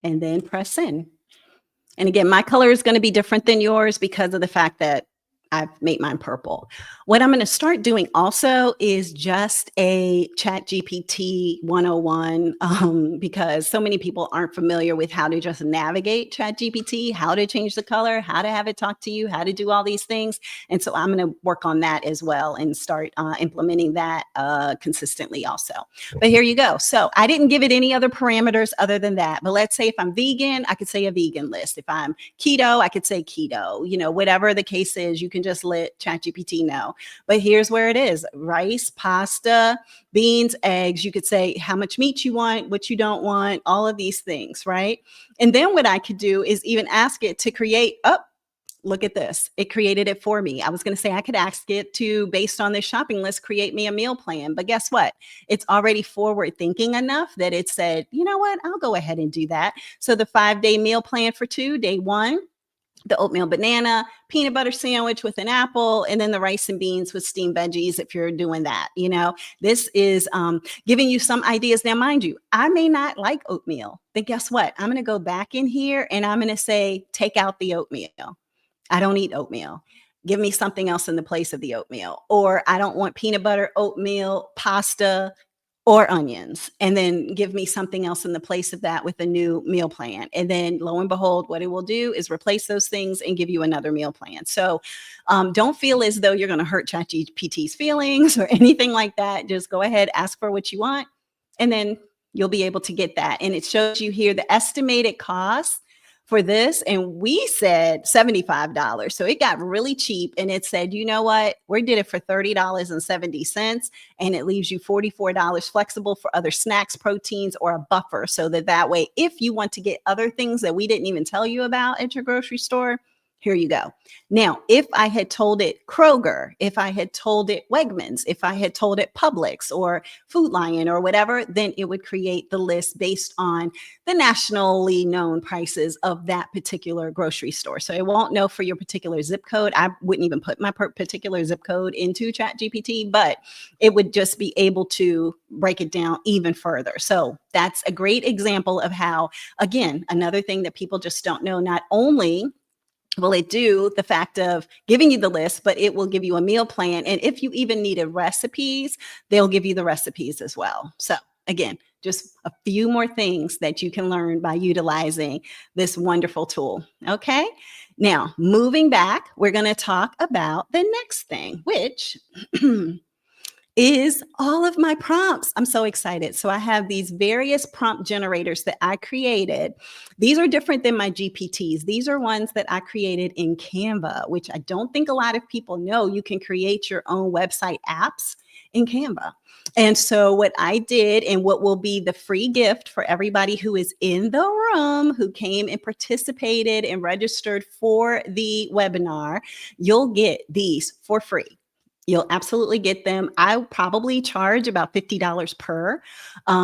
And then press send. And again, my color is going to be different than yours because of the fact that I've made mine purple. What I'm going to start doing also is just a chat GPT 101 because so many people aren't familiar with how to just navigate chat GPT, how to change the color, how to have it talk to you, how to do all these things. And so I'm going to work on that as well and start implementing that consistently also. But here you go. So I didn't give it any other parameters other than that. But let's say if I'm vegan, I could say a vegan list. If I'm keto, I could say keto. Whatever the case is, you can just let ChatGPT know. But here's where it is: rice, pasta, beans, eggs. You could say how much meat you want, what you don't want, all of these things, right? And then what I could do is even ask it to create look at this. It created it for me. I was going to say I could ask it to, based on this shopping list, create me a meal plan. But guess what? It's already forward thinking enough that it said, you know what? I'll go ahead and do that. So the 5-day meal plan for two, day one, the oatmeal banana, peanut butter sandwich with an apple, and then the rice and beans with steamed veggies if you're doing that. This is giving you some ideas. Now, mind you, I may not like oatmeal. Then guess what? I'm going to go back in here and I'm going to say, take out the oatmeal. I don't eat oatmeal. Give me something else in the place of the oatmeal. Or I don't want peanut butter, oatmeal, pasta, or onions, and then give me something else in the place of that with a new meal plan. And then lo and behold, what it will do is replace those things and give you another meal plan. So don't feel as though you're going to hurt ChatGPT's feelings or anything like that. Just go ahead, ask for what you want, and then you'll be able to get that. And it shows you here the estimated cost for this, and we said $75. So it got really cheap, and it said, you know what? We did it for $30.70, and it leaves you $44 flexible for other snacks, proteins, or a buffer, so that way, if you want to get other things that we didn't even tell you about at your grocery store, here you go. Now, if I had told it Kroger, if I had told it Wegmans, if I had told it Publix or Food Lion or whatever, then it would create the list based on the nationally known prices of that particular grocery store. So it won't know for your particular zip code. I wouldn't even put my particular zip code into ChatGPT, but it would just be able to break it down even further. So that's a great example of how, again, another thing that people just don't know, not only will it do the fact of giving you the list, but it will give you a meal plan. And if you even needed recipes, they'll give you the recipes as well. So again, just a few more things that you can learn by utilizing this wonderful tool. Okay. Now, moving back, we're going to talk about the next thing, which is all of my prompts. I'm so excited. So I have these various prompt generators that I created. These are different than my GPTs. These are ones that I created in Canva, which I don't think a lot of people know. You can create your own website apps in Canva. And so what I did, and what will be the free gift for everybody who is in the room, who came and participated and registered for the webinar, you'll get these for free. You'll absolutely get them. I probably charge about $50 per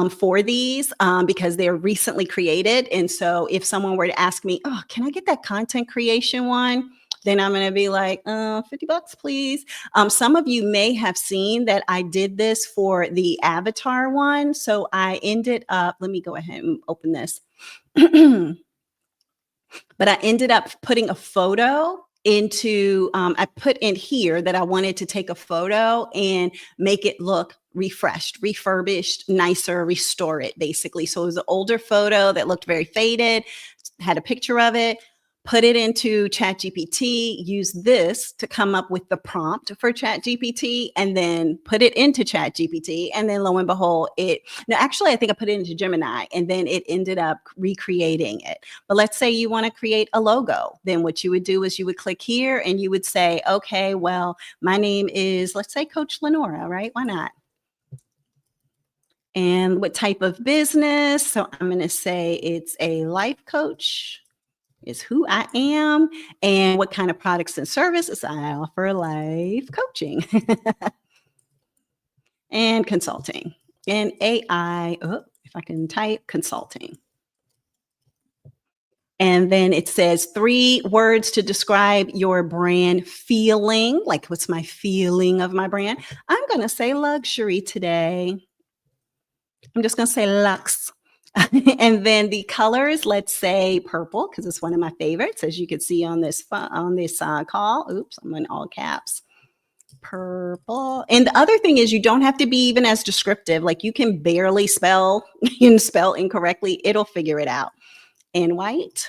for these because they're recently created. And so if someone were to ask me, oh, can I get that content creation one? Then I'm going to be like, $50, please. Some of you may have seen that I did this for the avatar one. So I ended up, let me go ahead and open this. But I ended up putting a photo into, I put in here that I wanted to take a photo and make it look refreshed, refurbished, nicer, restore it basically. So it was an older photo that looked very faded, had a picture of it, put it into ChatGPT, use this to come up with the prompt for ChatGPT, and then put it into ChatGPT. And then lo and behold, actually, I think I put it into Gemini, and then it ended up recreating it. But let's say you want to create a logo. Then what you would do is you would click here and you would say, okay, well, my name is, let's say, Coach Lenora, right? Why not? And what type of business? So I'm going to say it's a life coach is who I am, and what kind of products and services I offer: life coaching and consulting and AI. Oh, if I can type consulting. And then it says 3 words to describe your brand feeling. Like, what's my feeling of my brand? I'm going to say luxury today. I'm just going to say luxe. And then the colors, let's say purple, because it's one of my favorites, as you can see on this call. Oops, I'm in all caps. Purple. And the other thing is, you don't have to be even as descriptive. Like, you can barely spell and spell incorrectly. It'll figure it out. And white.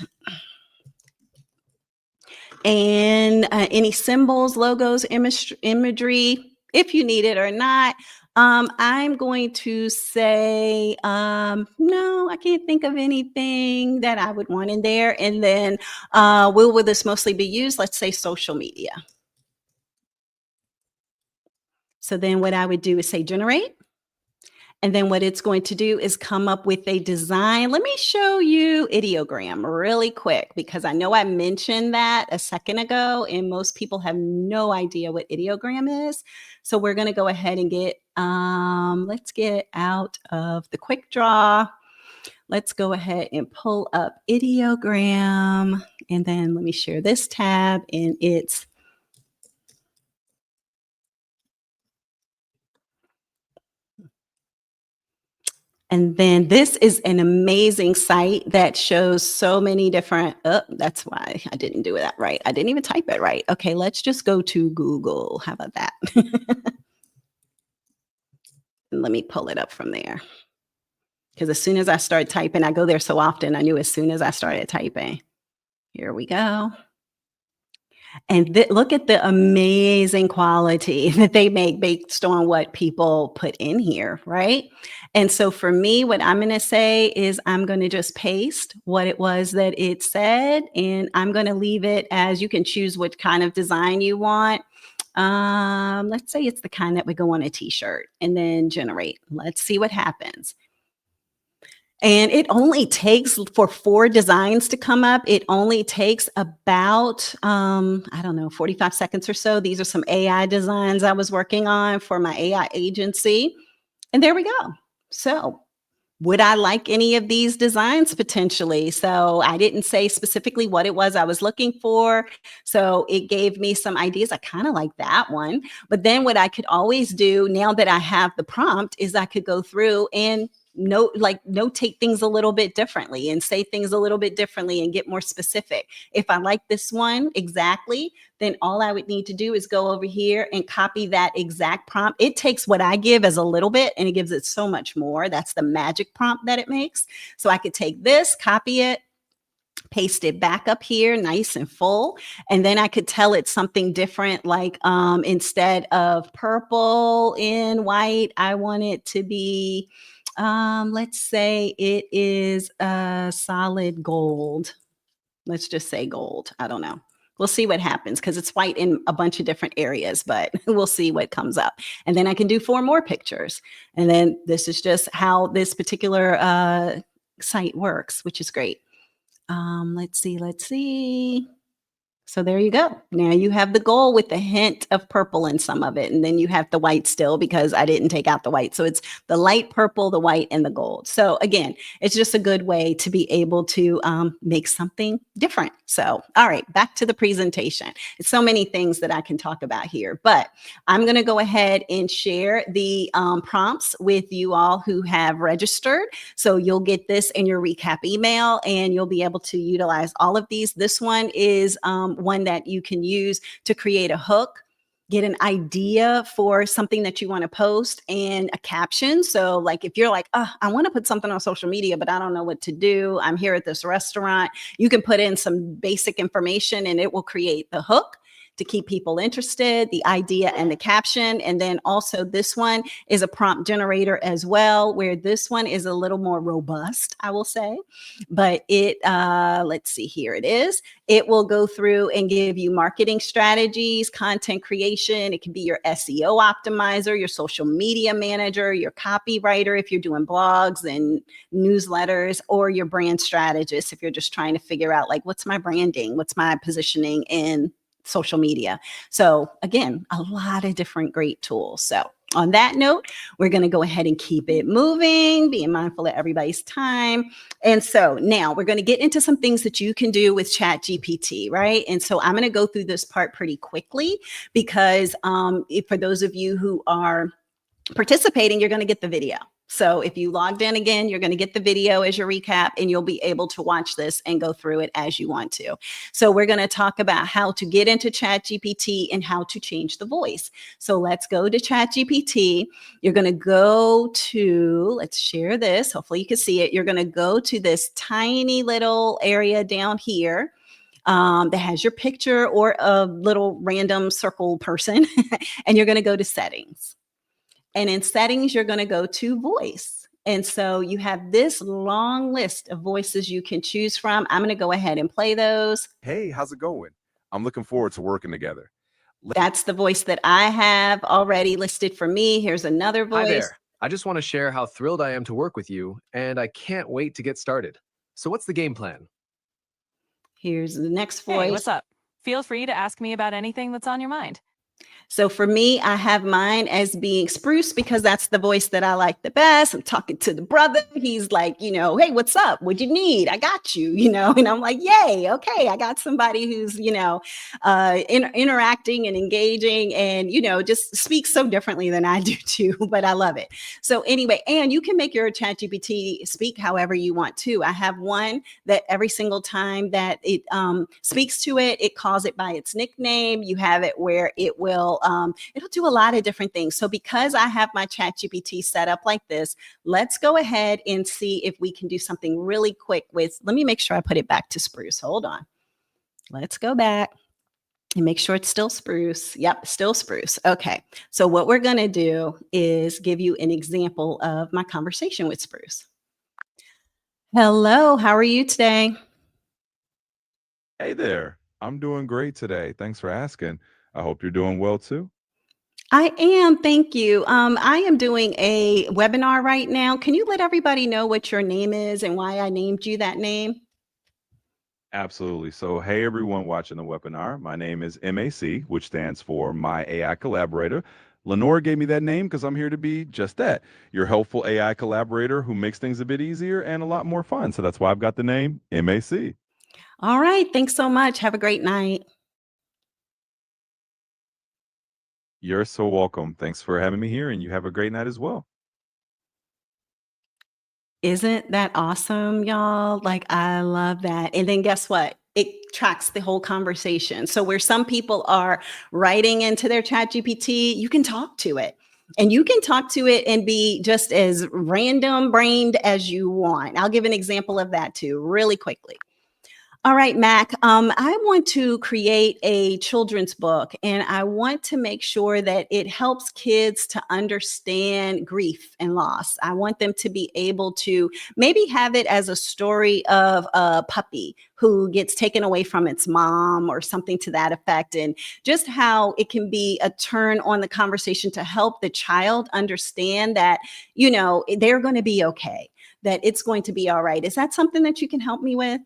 And any symbols, logos, imagery, if you need it or not. I'm going to say, no, I can't think of anything that I would want in there. And then will this mostly be used? Let's say social media. So then what I would do is say generate. And then what it's going to do is come up with a design. Let me show you ideogram really quick because I know I mentioned that a second ago and most people have no idea what ideogram is. So we're going to go ahead and let's get out of the quick draw. Let's go ahead and pull up ideogram. And then let me share this tab and then this is an amazing site that shows so many different, oh, that's why I didn't do that right. I didn't even type it right. Okay, let's just go to Google. How about that? And let me pull it up from there. Because as soon as I start typing, I go there so often, I knew as soon as I started typing. Here we go. And look at the amazing quality that they make based on what people put in here, right? And so for me, what I'm going to say is I'm going to just paste what it was that it said, and I'm going to leave it as you can choose what kind of design you want. Let's say it's the kind that would go on a t-shirt and then generate. Let's see what happens. And it only takes for 4 designs to come up, it only takes about, I don't know, 45 seconds or so. These are some AI designs I was working on for my AI agency. And there we go. So would I like any of these designs potentially? So I didn't say specifically what it was I was looking for. So it gave me some ideas. I kind of like that one. But then what I could always do now that I have the prompt is I could go through and notate things a little bit differently and say things a little bit differently and get more specific. If I like this one exactly, then all I would need to do is go over here and copy that exact prompt. It takes what I give as a little bit and it gives it so much more. That's the magic prompt that it makes. So I could take this, copy it, paste it back up here nice and full, and then I could tell it something different, like instead of purple and white, I want it to be let's say it is a solid gold. Let's just say gold. I don't know. We'll see what happens because it's white in a bunch of different areas, but we'll see what comes up. And then I can do 4 more pictures. And then this is just how this particular site works, which is great. Let's see. So there you go. Now you have the gold with the hint of purple in some of it. And then you have the white still because I didn't take out the white. So it's the light purple, the white, and the gold. So again, it's just a good way to be able to make something different. So, all right, back to the presentation. It's so many things that I can talk about here, but I'm going to go ahead and share the prompts with you all who have registered. So you'll get this in your recap email and you'll be able to utilize all of these. This one is one that you can use to create a hook, get an idea for something that you want to post, and a caption. So like if you're like, oh, I want to put something on social media, but I don't know what to do. I'm here at this restaurant. You can put in some basic information and it will create the hook to keep people interested, the idea and the caption. And then also this one is a prompt generator as well, where this one is a little more robust, I will say. But let's see, here it is. It will go through and give you marketing strategies, content creation. It can be your SEO optimizer, your social media manager, your copywriter if you're doing blogs and newsletters, or your brand strategist if you're just trying to figure out like, what's my branding? What's my positioning in social media? So again, a lot of different great tools. So on that note, we're going to go ahead and keep it moving, being mindful of everybody's time. And so now we're going to get into some things that you can do with ChatGPT, right? And so I'm going to go through this part pretty quickly because for those of you who are participating, you're going to get the video. So if you logged in again, you're going to get the video as your recap and you'll be able to watch this and go through it as you want to. So we're going to talk about how to get into ChatGPT and how to change the voice. So let's go to ChatGPT. You're going to go to, let's share this. Hopefully you can see it. You're going to go to this tiny little area down here that has your picture or a little random circle person. And you're going to go to settings. And in settings, you're going to go to voice. And so you have this long list of voices you can choose from. I'm going to go ahead and play those. Hey, how's it going? I'm looking forward to working together. That's the voice that I have already listed for me. Here's another Hi voice. there. I just want to share how thrilled I am to work with you, and I can't wait to get started. So, what's the game plan? Here's the next Hey, voice. what's up? Feel free to ask me about anything that's on your mind. So for me, I have mine as being Spruce because that's the voice that I like the best. I'm talking to the brother. He's like, hey, what's up? What you need? I got you, and I'm like, yay. Okay. I got somebody who's, interacting and engaging and, just speaks so differently than I do too, but I love it. So anyway, and you can make your ChatGPT speak however you want to. I have one that every single time that it speaks to it, it calls it by its nickname. You have it where it will it'll do a lot of different things. So because I have my ChatGPT set up like this, let's go ahead and see if we can do something really quick with, let me make sure I put it back to Spruce. Hold on. Let's go back and make sure it's still Spruce. Yep, still Spruce. Okay. So what we're going to do is give you an example of my conversation with Spruce. Hello, how are you today? Hey there. I'm doing great today. Thanks for asking. I hope you're doing well too. I am, thank you. I am doing a webinar right now. Can you let everybody know what your name is and why I named you that name? Absolutely. So, hey, everyone watching the webinar. My name is MAC, which stands for My AI Collaborator. Lenora gave me that name because I'm here to be just that, your helpful AI collaborator who makes things a bit easier and a lot more fun. So that's why I've got the name MAC. All right, thanks so much. Have a great night. You're so welcome. Thanks for having me here, and you have a great night as well. Isn't that awesome, y'all? Like, I love that. And then guess what? It tracks the whole conversation. So where some people are writing into their chat GPT, you can talk to it. And you can talk to it and be just as random brained as you want. I'll give an example of that too, really quickly. All right, Mac. I want to create a children's book and I want to make sure that it helps kids to understand grief and loss. I want them to be able to maybe have it as a story of a puppy who gets taken away from its mom or something to that effect, and just how it can be a turn on the conversation to help the child understand that, they're going to be okay, that it's going to be all right. Is that something that you can help me with?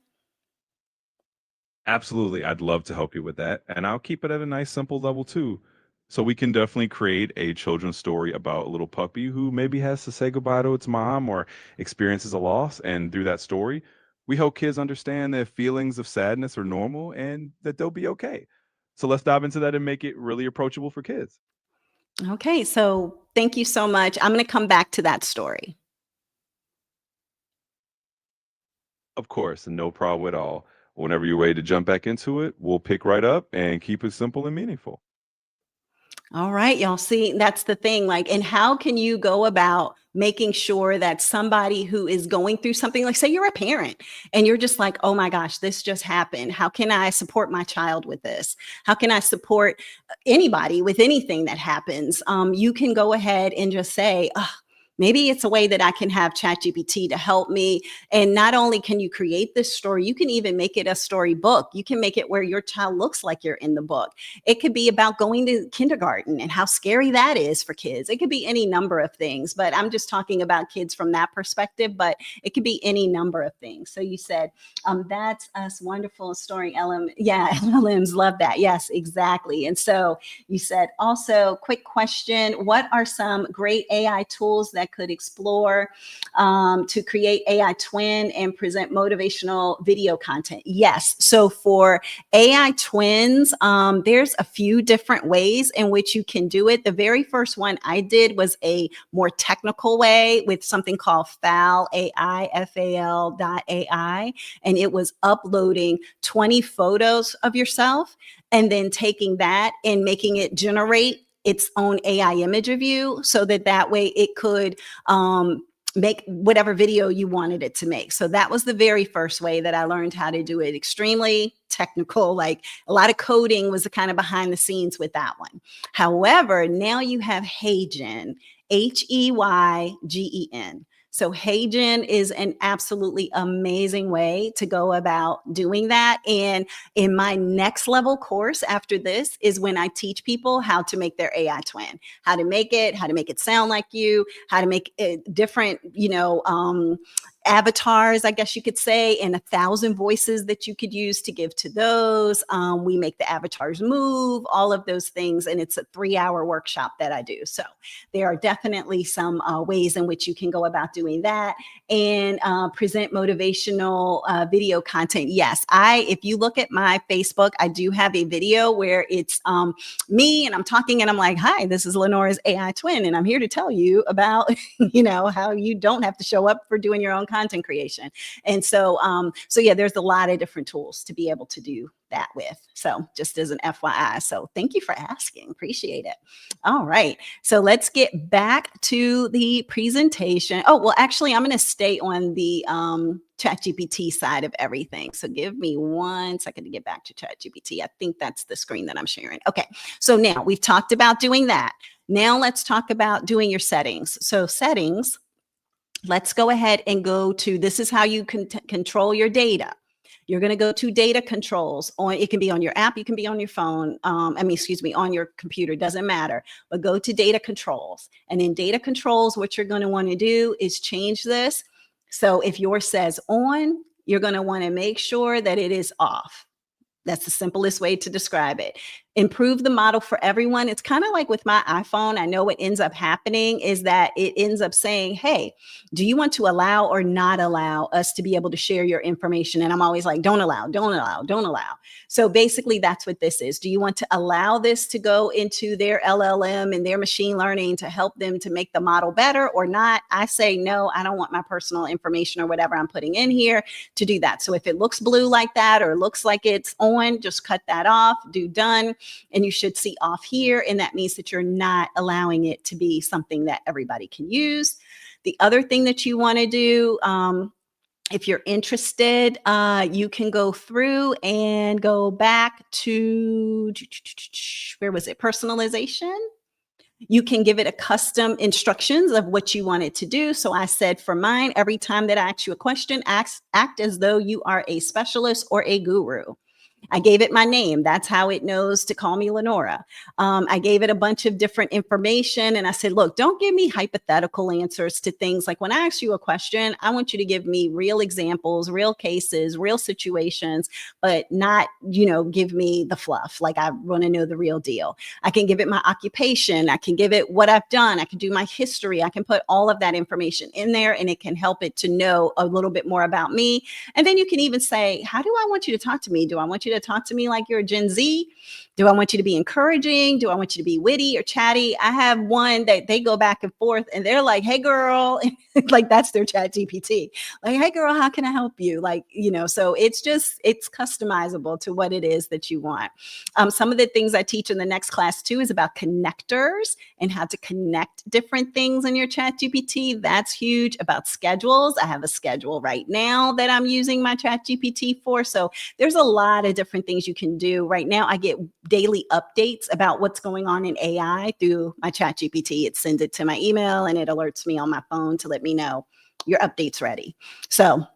Absolutely. I'd love to help you with that. And I'll keep it at a nice, simple level too. So we can definitely create a children's story about a little puppy who maybe has to say goodbye to its mom or experiences a loss. And through that story, we help kids understand that feelings of sadness are normal and that they'll be okay. So let's dive into that and make it really approachable for kids. Okay, so thank you so much. I'm going to come back to that story. Of course, and no problem at all. Whenever you're ready to jump back into it, we'll pick right up and keep it simple and meaningful. All right, y'all. See, that's the thing. Like, and how can you go about making sure that somebody who is going through something, like, say you're a parent and you're just like, oh my gosh, this just happened. How can I support my child with this? How can I support anybody with anything that happens? You can go ahead and just say, oh, maybe it's a way that I can have ChatGPT to help me. And not only can you create this story, you can even make it a story book. You can make it where your child looks like you're in the book. It could be about going to kindergarten and how scary that is for kids. It could be any number of things, but I'm just talking about kids from that perspective, but it could be any number of things. So you said, that's us, wonderful story, LM. Yeah, LLMs love that. Yes, exactly. And so you said also, quick question, what are some great AI tools that could explore to create AI twin and present motivational video content? Yes. So for AI twins, there's a few different ways in which you can do it. The very first one I did was a more technical way with something called FAL AI, FAL.ai. And it was uploading 20 photos of yourself and then taking that and making it generate its own AI image of you so that way it could make whatever video you wanted it to make. So that was the very first way that I learned how to do it. Extremely technical, like a lot of coding was the kind of behind the scenes with that one. However, now you have Heygen, Heygen. So HeyGen is an absolutely amazing way to go about doing that. And in my next level course after this is when I teach people how to make their AI twin, how to make it sound like you, how to make it different, avatars, I guess you could say, and 1,000 voices that you could use to give to those. We make the avatars move, all of those things. And it's a 3-hour workshop that I do. So there are definitely some ways in which you can go about doing that and present motivational video content. Yes, if you look at my Facebook, I do have a video where it's me and I'm talking and I'm like, hi, this is Lenora's AI twin. And I'm here to tell you about, how you don't have to show up for doing your own content creation. And so yeah, there's a lot of different tools to be able to do that with. So just as an FYI. So thank you for asking. Appreciate it. All right. So let's get back to the presentation. Oh, well, actually, I'm going to stay on the ChatGPT side of everything. So give me 1 second to get back to ChatGPT. I think that's the screen that I'm sharing. Okay. So now we've talked about doing that. Now let's talk about doing your settings. So settings, let's go ahead and go to, this is how you can control your data. You're going to go to data controls it can be on your app, you can be on your phone. On your computer, doesn't matter, but go to data controls. And in data controls, what you're going to want to do is change this. So if yours says on, you're going to want to make sure that it is off. That's the simplest way to describe it. Improve the model for everyone. It's kind of like with my iPhone. I know what ends up happening is that it ends up saying, hey, do you want to allow or not allow us to be able to share your information? And I'm always like, don't allow, don't allow, don't allow. So basically that's what this is. Do you want to allow this to go into their LLM and their machine learning to help them to make the model better or not? I say, no, I don't want my personal information or whatever I'm putting in here to do that. So if it looks blue like that, or looks like it's on, just cut that off, do done. And you should see off here. And that means that you're not allowing it to be something that everybody can use. The other thing that you want to do, if you're interested, you can go through and go back to, where was it? Personalization. You can give it a custom instructions of what you want it to do. So I said for mine, every time that I ask you a question, act as though you are a specialist or a guru. I gave it my name. That's how it knows to call me Lenora. I gave it a bunch of different information and I said, look, don't give me hypothetical answers to things. Like when I ask you a question, I want you to give me real examples, real cases, real situations, but not, give me the fluff. Like I want to know the real deal. I can give it my occupation. I can give it what I've done. I can do my history. I can put all of that information in there and it can help it to know a little bit more about me. And then you can even say, how do I want you to talk to me? Do I want you to talk to me like you're a Gen Z? Do I want you to be encouraging? Do I want you to be witty or chatty? I have one that they go back and forth and they're like, hey girl, like that's their chat GPT. Like, hey girl, how can I help you? Like, so it's customizable to what it is that you want. Some of the things I teach in the next class too is about connectors and how to connect different things in your chat GPT. That's huge. About schedules. I have a schedule right now that I'm using my chat GPT for. So there's a lot of different things you can do. Right now, I get daily updates about what's going on in AI through my chat GPT. It sends it to my email and it alerts me on my phone to let me know your update's ready. So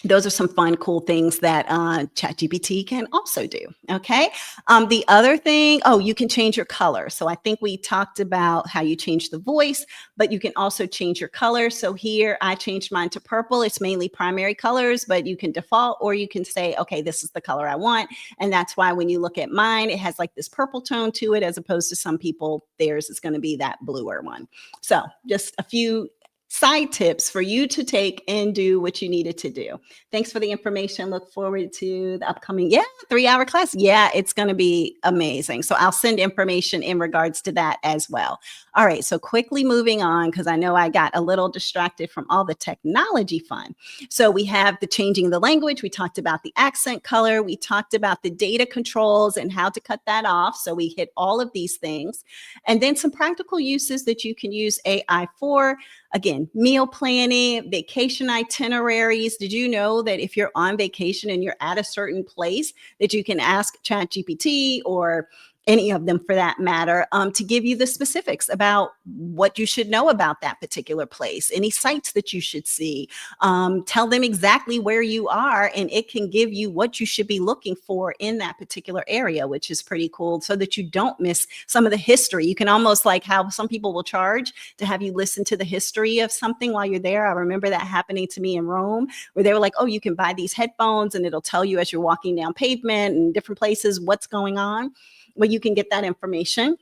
those are some fun, cool things that ChatGPT can also do. Okay. The other thing, you can change your color. So I think we talked about how you change the voice, but you can also change your color. So here I changed mine to purple. It's mainly primary colors, but you can default or you can say, okay, this is the color I want. And that's why when you look at mine, it has like this purple tone to it, as opposed to some people, theirs is going to be that bluer one. So just a few side tips for you to take and do what you needed to do. Thanks for the information. Look forward to the upcoming 3-hour class. Yeah, it's going to be amazing. So I'll send information in regards to that as well. All right. So quickly moving on, because I know I got a little distracted from all the technology fun. So we have the changing the language. We talked about the accent color. We talked about the data controls and how to cut that off. So we hit all of these things. And then some practical uses that you can use AI for. Again, meal planning, vacation itineraries. Did you know that if you're on vacation and you're at a certain place that you can ask ChatGPT or any of them for that matter, to give you the specifics about what you should know about that particular place, any sites that you should see. Tell them exactly where you are, and it can give you what you should be looking for in that particular area, which is pretty cool, so that you don't miss some of the history. You can almost, like how some people will charge to have you listen to the history of something while you're there. I remember that happening to me in Rome, where they were like, oh, you can buy these headphones and it'll tell you as you're walking down pavement and different places what's going on. Well, you can get that information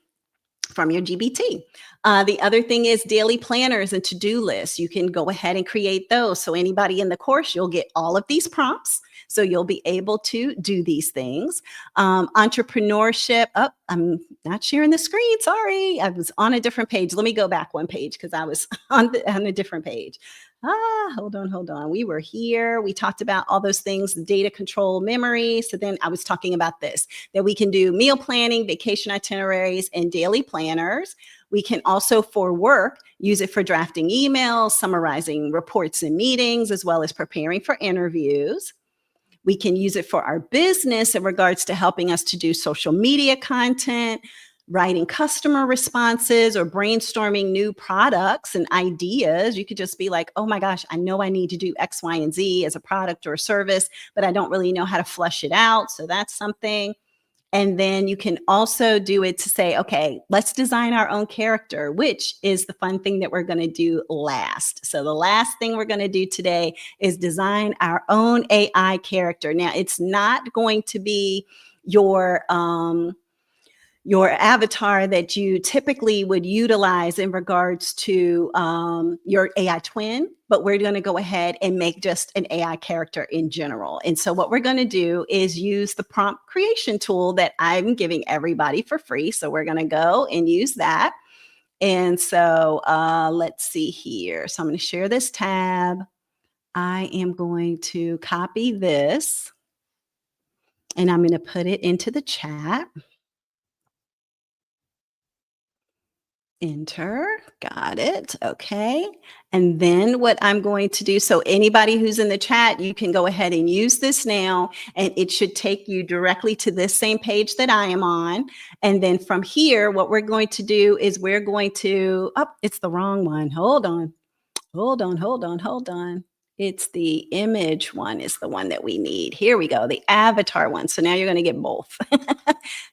from your GBT. The other thing is daily planners and to-do lists. You can go ahead and create those. So anybody in the course, you'll get all of these prompts. So you'll be able to do these things. Entrepreneurship. Oh, I'm not sharing the screen. Sorry. I was on a different page. Let me go back one page because I was on a different page. Hold on. We were here. We talked about all those things, the data control, memory. So then I was talking about this, that we can do meal planning, vacation itineraries, and daily planners. We can also, for work, use it for drafting emails, summarizing reports and meetings, as well as preparing for interviews. We can use it for our business in regards to helping us to do social media content, writing customer responses, or brainstorming new products and ideas. You could just be like, oh my gosh, I know I need to do X, Y, and Z as a product or a service, but I don't really know how to flesh it out. So that's something. And then you can also do it to say, okay, let's design our own character, which is the fun thing that we're going to do last. So the last thing we're going to do today is design our own AI character. Now, it's not going to be your avatar that you typically would utilize in regards to your AI twin, but we're going to go ahead and make just an AI character in general. And so what we're going to do is use the prompt creation tool that I'm giving everybody for free. So we're going to go and use that. And so let's see here. So I'm going to share this tab. I am going to copy this and I'm going to put it into the chat. Enter. Got it. Okay. And then what I'm going to do, so anybody who's in the chat, you can go ahead and use this now, and it should take you directly to this same page that I am on. And then from here, what we're going to do is we're going to, oh, it's the wrong one. Hold on. It's the image one is the one that we need. Here we go, the avatar one. So now you're going to get both.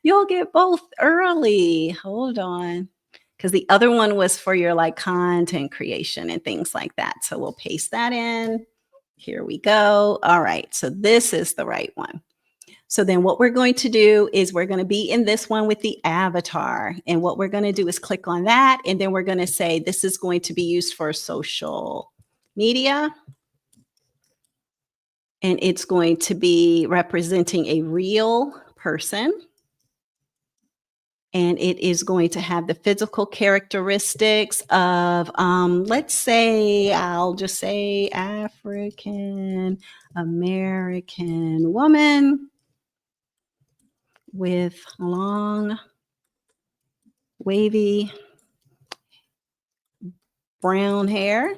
You'll get both early. Hold on. Because the other one was for your like content creation and things like that. So we'll paste that in. Here we go. All right. So this is the right one. So then what we're going to do is we're going to be in this one with the avatar. And what we're going to do is click on that. And then we're going to say this is going to be used for social media. And it's going to be representing a real person. And it is going to have the physical characteristics of, let's say, I'll just say African American woman with long, wavy brown hair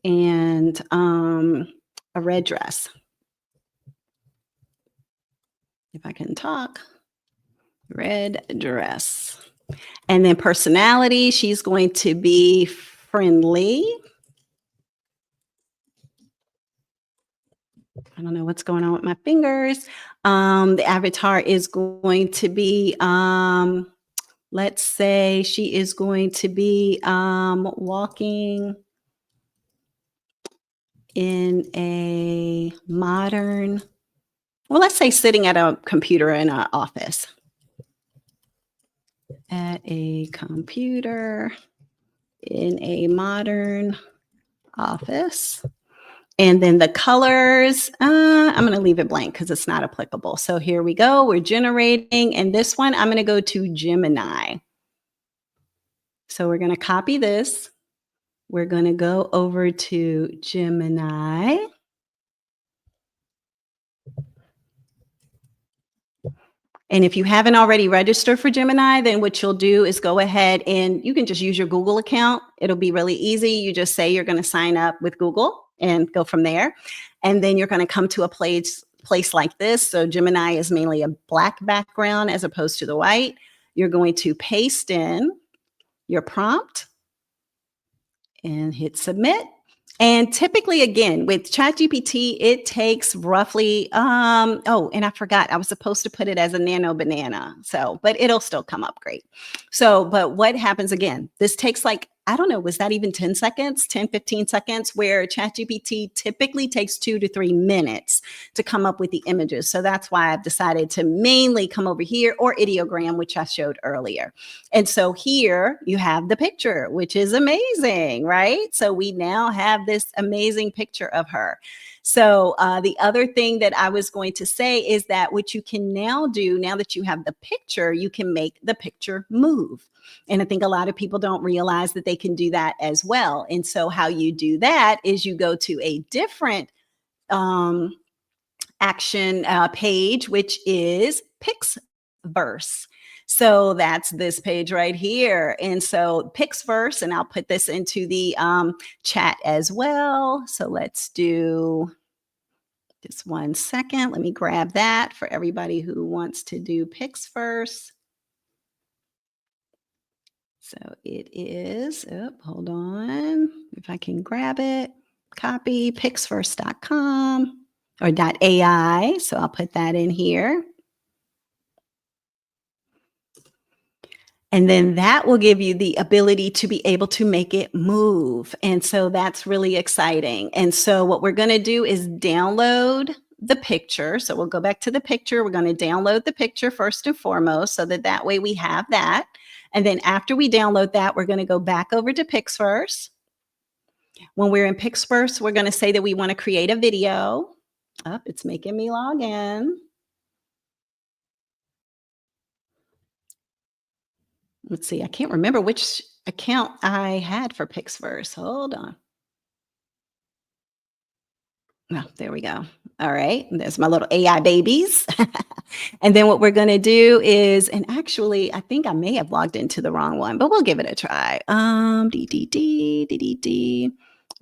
and a red dress. If I can talk. Red dress. And then personality, she's going to be friendly. I don't know what's going on with my fingers. The avatar is going to be, let's say she is going to be walking in a modern, well, let's say sitting at a computer in an office. At a computer in a modern office. And then the colors, I'm going to leave it blank because it's not applicable. So here we go. We're generating. And this one, I'm going to go to Gemini. So we're going to copy this. We're going to go over to Gemini. And if you haven't already registered for Gemini, then what you'll do is go ahead and you can just use your Google account. It'll be really easy. You just say you're going to sign up with Google and go from there. And then you're going to come to a place place like this, so Gemini is mainly a black background as opposed to the white, you're going to paste in your prompt and hit submit. And typically, again, with ChatGPT, it takes roughly, oh, and I forgot, I was supposed to put it as a nano banana. So, but it'll still come up great. So, but what happens again, this takes like, I don't know, was that even 10 seconds, 10, 15 seconds, where ChatGPT typically takes 2 to 3 minutes to come up with the images. So that's why I've decided to mainly come over here, or ideogram, which I showed earlier. And so here you have the picture, which is amazing, right? So we now have this amazing picture of her. So the other thing that I was going to say is that what you can now do, now that you have the picture, you can make the picture move. And I think a lot of people don't realize that they can do that as well. And so how you do that is you go to a different action page, which is Pixverse. So that's this page right here. And so Pixverse, and I'll put this into the chat as well. So let's do just 1 second. Let me grab that for everybody who wants to do Pixverse. So it is, oh, hold on, if I can grab it, copy pixverse.com or .ai. So I'll put that in here. And then that will give you the ability to be able to make it move. And so that's really exciting. And so what we're going to do is download the picture. So we'll go back to the picture. We're going to download the picture first and foremost, so that way we have that. And then after we download that, we're going to go back over to Pixverse. When we're in Pixverse, we're going to say that we want to create a video. Oh, it's making me log in. Let's see, I can't remember which account I had for Pixverse. Hold on. Oh, there we go. All right, there's my little AI babies. And then what we're going to do is, and actually, I think I may have logged into the wrong one, but we'll give it a try. We're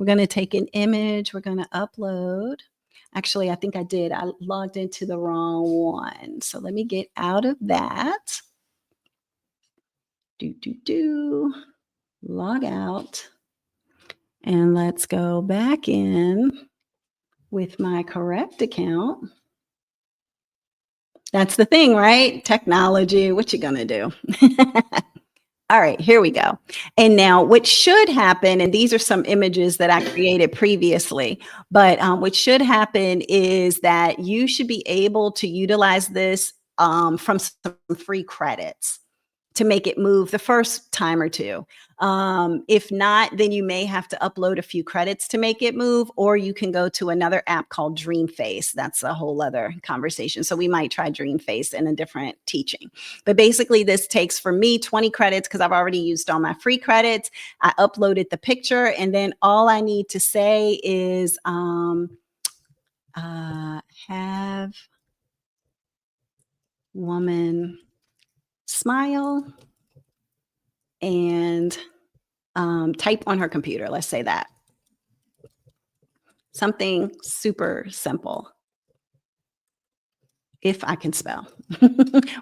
going to take an image. We're going to upload. Actually, I think I did. I logged into the wrong one. So let me get out of that. Log out. And let's go back in with my correct account. That's the thing, right? Technology, what you gonna do? All right, here we go. And now what should happen, and these are some images that I created previously, but what should happen is that you should be able to utilize this from some free credits to make it move the first time or two. If not, then you may have to upload a few credits to make it move, or you can go to another app called Dreamface. That's a whole other conversation. So we might try Dreamface in a different teaching. But basically this takes for me 20 credits because I've already used all my free credits. I uploaded the picture, and then all I need to say is have woman smile and type on her computer. Let's say that. Something super simple. If I can spell,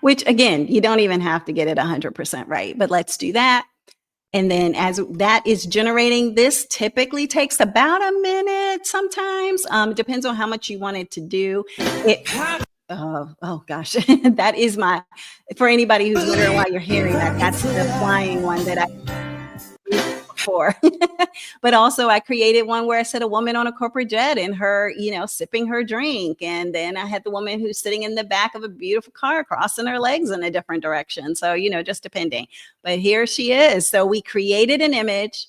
which again, you don't even have to get it 100% right, but let's do that. And then as that is generating, this typically takes about a minute sometimes. It depends on how much you want it to do. Oh gosh, that is for anybody who's wondering why you're hearing that, that's the flying one that I used before. But also I created one where I said a woman on a corporate jet and her, sipping her drink. And then I had the woman who's sitting in the back of a beautiful car, crossing her legs in a different direction. So, just depending. But here she is. So we created an image.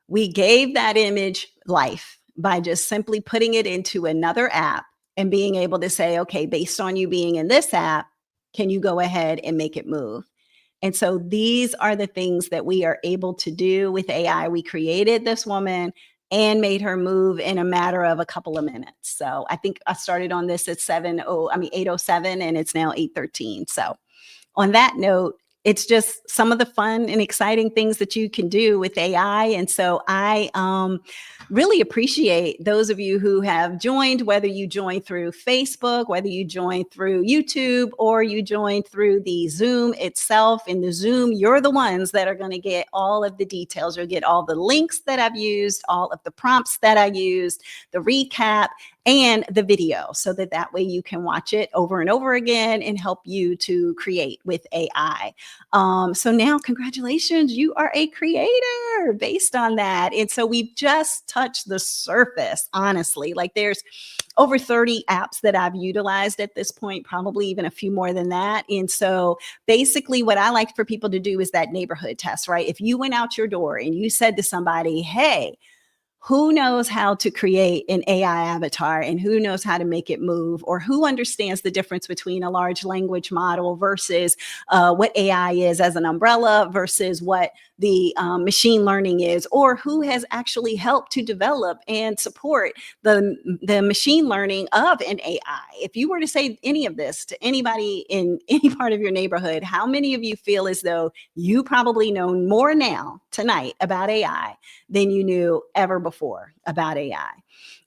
We gave that image life by just simply putting it into another app and being able to say, okay, based on you being in this app, can you go ahead and make it move? And so these are the things that we are able to do with AI. We created this woman and made her move in a matter of a couple of minutes. So I think I started on this at 8:07, and it's now 8:13. So on that note, it's just some of the fun and exciting things that you can do with AI. And so I really appreciate those of you who have joined, whether you joined through Facebook, whether you joined through YouTube, or you joined through the Zoom itself. In the Zoom, you're the ones that are going to get all of the details. You'll get all the links that I've used, all of the prompts that I used, the recap, and the video, so that way you can watch it over and over again and help you to create with AI. So now, congratulations, you are a creator based on that. And so we've just touched the surface, honestly. Like, there's over 30 apps that I've utilized at this point, probably even a few more than that. And so basically what I like for people to do is that neighborhood test, right? If you went out your door and you said to somebody, hey, who knows how to create an AI avatar, and who knows how to make it move, or who understands the difference between a large language model versus what AI is as an umbrella versus what the machine learning is, or who has actually helped to develop and support the machine learning of an AI. If you were to say any of this to anybody in any part of your neighborhood, how many of you feel as though you probably know more now tonight about AI than you knew ever before about AI?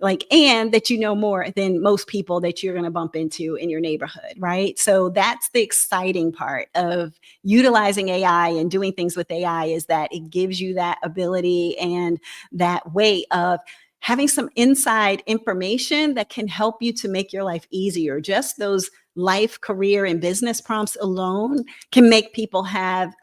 Like, and that you know more than most people that you're going to bump into in your neighborhood, right? So that's the exciting part of utilizing AI and doing things with AI, is that it gives you that ability and that way of having some inside information that can help you to make your life easier. Just those life, career, and business prompts alone can make people have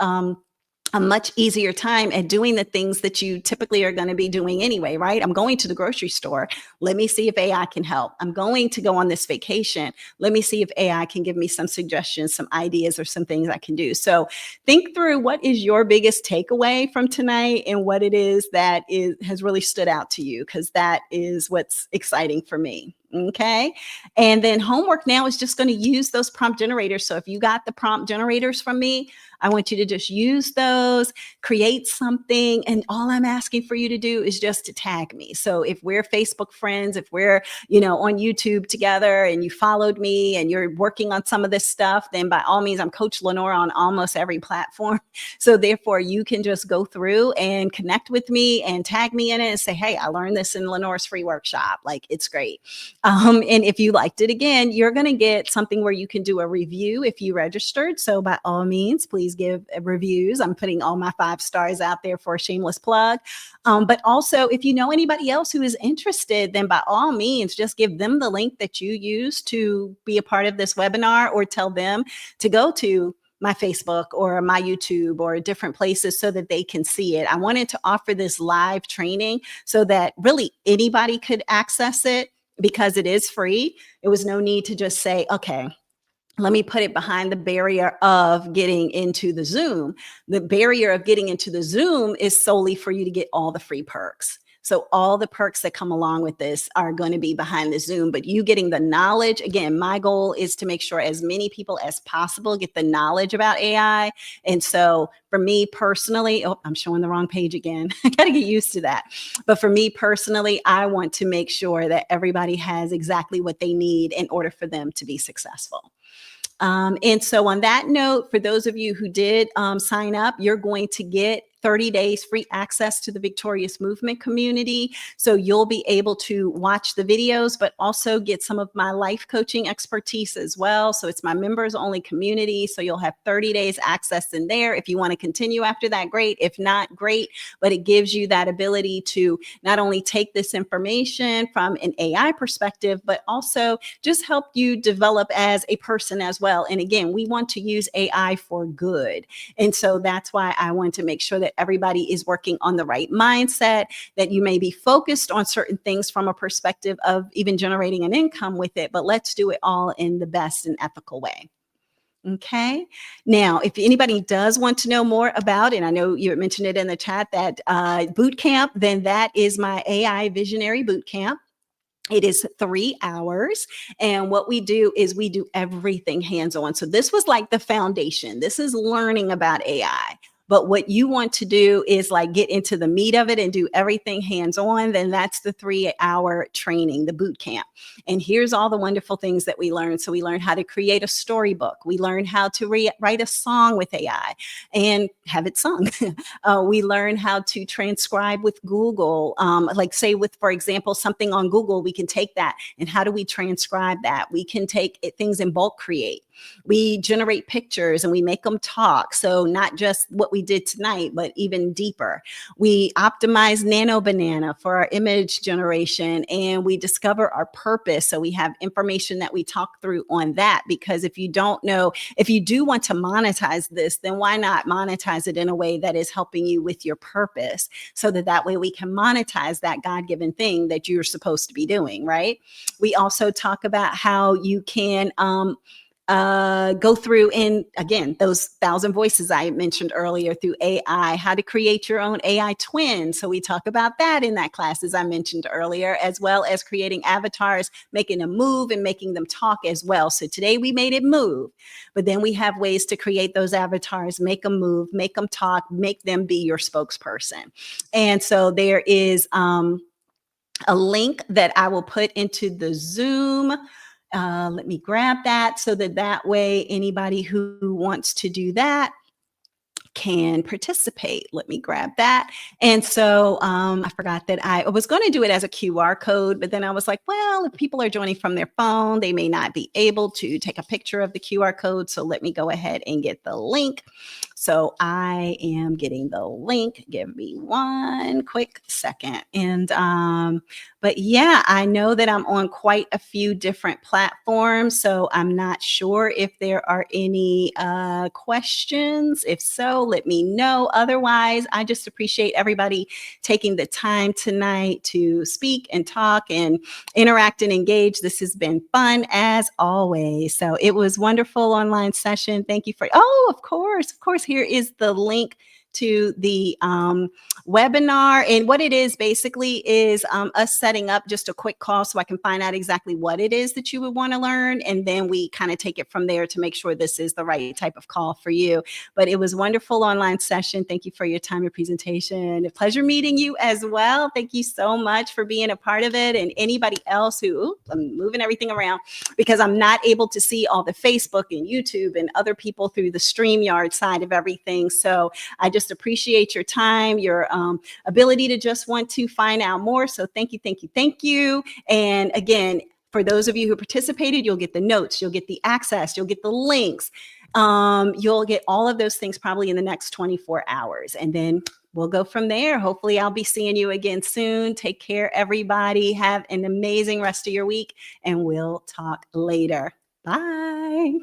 a much easier time at doing the things that you typically are going to be doing anyway, right? I'm going to the grocery store. Let me see if AI can help. I'm going to go on this vacation. Let me see if AI can give me some suggestions, some ideas, or some things I can do. So think through what is your biggest takeaway from tonight and what it is that has really stood out to you, because that is what's exciting for me. Okay. And then homework now is just going to use those prompt generators. So if you got the prompt generators from me, I want you to just use those, create something. And all I'm asking for you to do is just to tag me. So if we're Facebook friends, if we're, on YouTube together and you followed me and you're working on some of this stuff, then by all means, I'm Coach Lenora on almost every platform. So therefore you can just go through and connect with me and tag me in it and say, hey, I learned this in Lenora's free workshop. Like, it's great. And if you liked it, again, you're going to get something where you can do a review if you registered. So by all means, please give reviews. I'm putting all my 5 stars out there for a shameless plug. But also, if you know anybody else who is interested, then by all means, just give them the link that you use to be a part of this webinar, or tell them to go to my Facebook or my YouTube or different places so that they can see it. I wanted to offer this live training so that really anybody could access it, because it is free. It was no need to just say, okay, let me put it behind the barrier of getting into the Zoom. The barrier of getting into the Zoom is solely for you to get all the free perks. So all the perks that come along with this are going to be behind the Zoom, but you getting the knowledge. Again, my goal is to make sure as many people as possible get the knowledge about AI. And so for me personally, oh, I'm showing the wrong page again. I got to get used to that. But for me personally, I want to make sure that everybody has exactly what they need in order for them to be successful. And so on that note, for those of you who did sign up, you're going to get 30 days free access to the Victorious Movement community. So you'll be able to watch the videos, but also get some of my life coaching expertise as well. So it's my members only community. So you'll have 30 days access in there. If you want to continue after that, great. If not, great. But it gives you that ability to not only take this information from an AI perspective, but also just help you develop as a person as well. And again, we want to use AI for good. And so that's why I want to make sure that everybody is working on the right mindset, that you may be focused on certain things from a perspective of even generating an income with it, but let's do it all in the best and ethical way. Okay. Now, if anybody does want to know more about, and I know you mentioned it in the chat, that boot camp, then that is my AI Visionary Boot Camp. It is 3 hours. And what we do is we do everything hands-on. So this was like the foundation. This is learning about AI. But what you want to do is like get into the meat of it and do everything hands on, then that's the 3-hour training, the boot camp. And here's all the wonderful things that we learned. So we learned how to create a storybook. We learned how to write a song with AI and have it sung. We learn how to transcribe with Google. Like say with, for example, something on Google, we can take that and how do we transcribe that? We can take things in bulk create. We generate pictures and we make them talk. So not just what we did tonight, but even deeper. We optimize Nano Banana for our image generation and we discover our purpose. So we have information that we talk through on that, because if you don't know, if you do want to monetize this, then why not monetize it in a way that is helping you with your purpose, so that way we can monetize that God-given thing that you're supposed to be doing, right? We also talk about how you can go through, and again, those 1,000 voices I mentioned earlier through AI, how to create your own AI twin. So we talk about that in that class, as I mentioned earlier, as well as creating avatars, making them move and making them talk as well. So today we made it move, but then we have ways to create those avatars, make them move, make them talk, make them be your spokesperson. And so there is a link that I will put into the Zoom. Let me grab that so that way anybody who wants to do that can participate. Let me grab that. And so I forgot that I was going to do it as a QR code, but then I was like, well, if people are joining from their phone, they may not be able to take a picture of the QR code. So let me go ahead and get the link. So I am getting the link. Give me one quick second. And but yeah, I know that I'm on quite a few different platforms, so I'm not sure if there are any questions. If so, let me know. Otherwise, I just appreciate everybody taking the time tonight to speak and talk and interact and engage. This has been fun as always. So it was wonderful online session. Thank you for, oh, of course. Here is the link to the webinar. And what it is basically is us setting up just a quick call so I can find out exactly what it is that you would want to learn. And then we kind of take it from there to make sure this is the right type of call for you. But it was wonderful online session. Thank you for your time and presentation. A pleasure meeting you as well. Thank you so much for being a part of it. And anybody else who, I'm moving everything around because I'm not able to see all the Facebook and YouTube and other people through the StreamYard side of everything. So I just appreciate your time, your ability to just want to find out more. So thank you. And again, for those of you who participated, you'll get the notes, you'll get the access, you'll get the links. You'll get all of those things probably in the next 24 hours. And then we'll go from there. Hopefully I'll be seeing you again soon. Take care, everybody. Have an amazing rest of your week, and we'll talk later. Bye.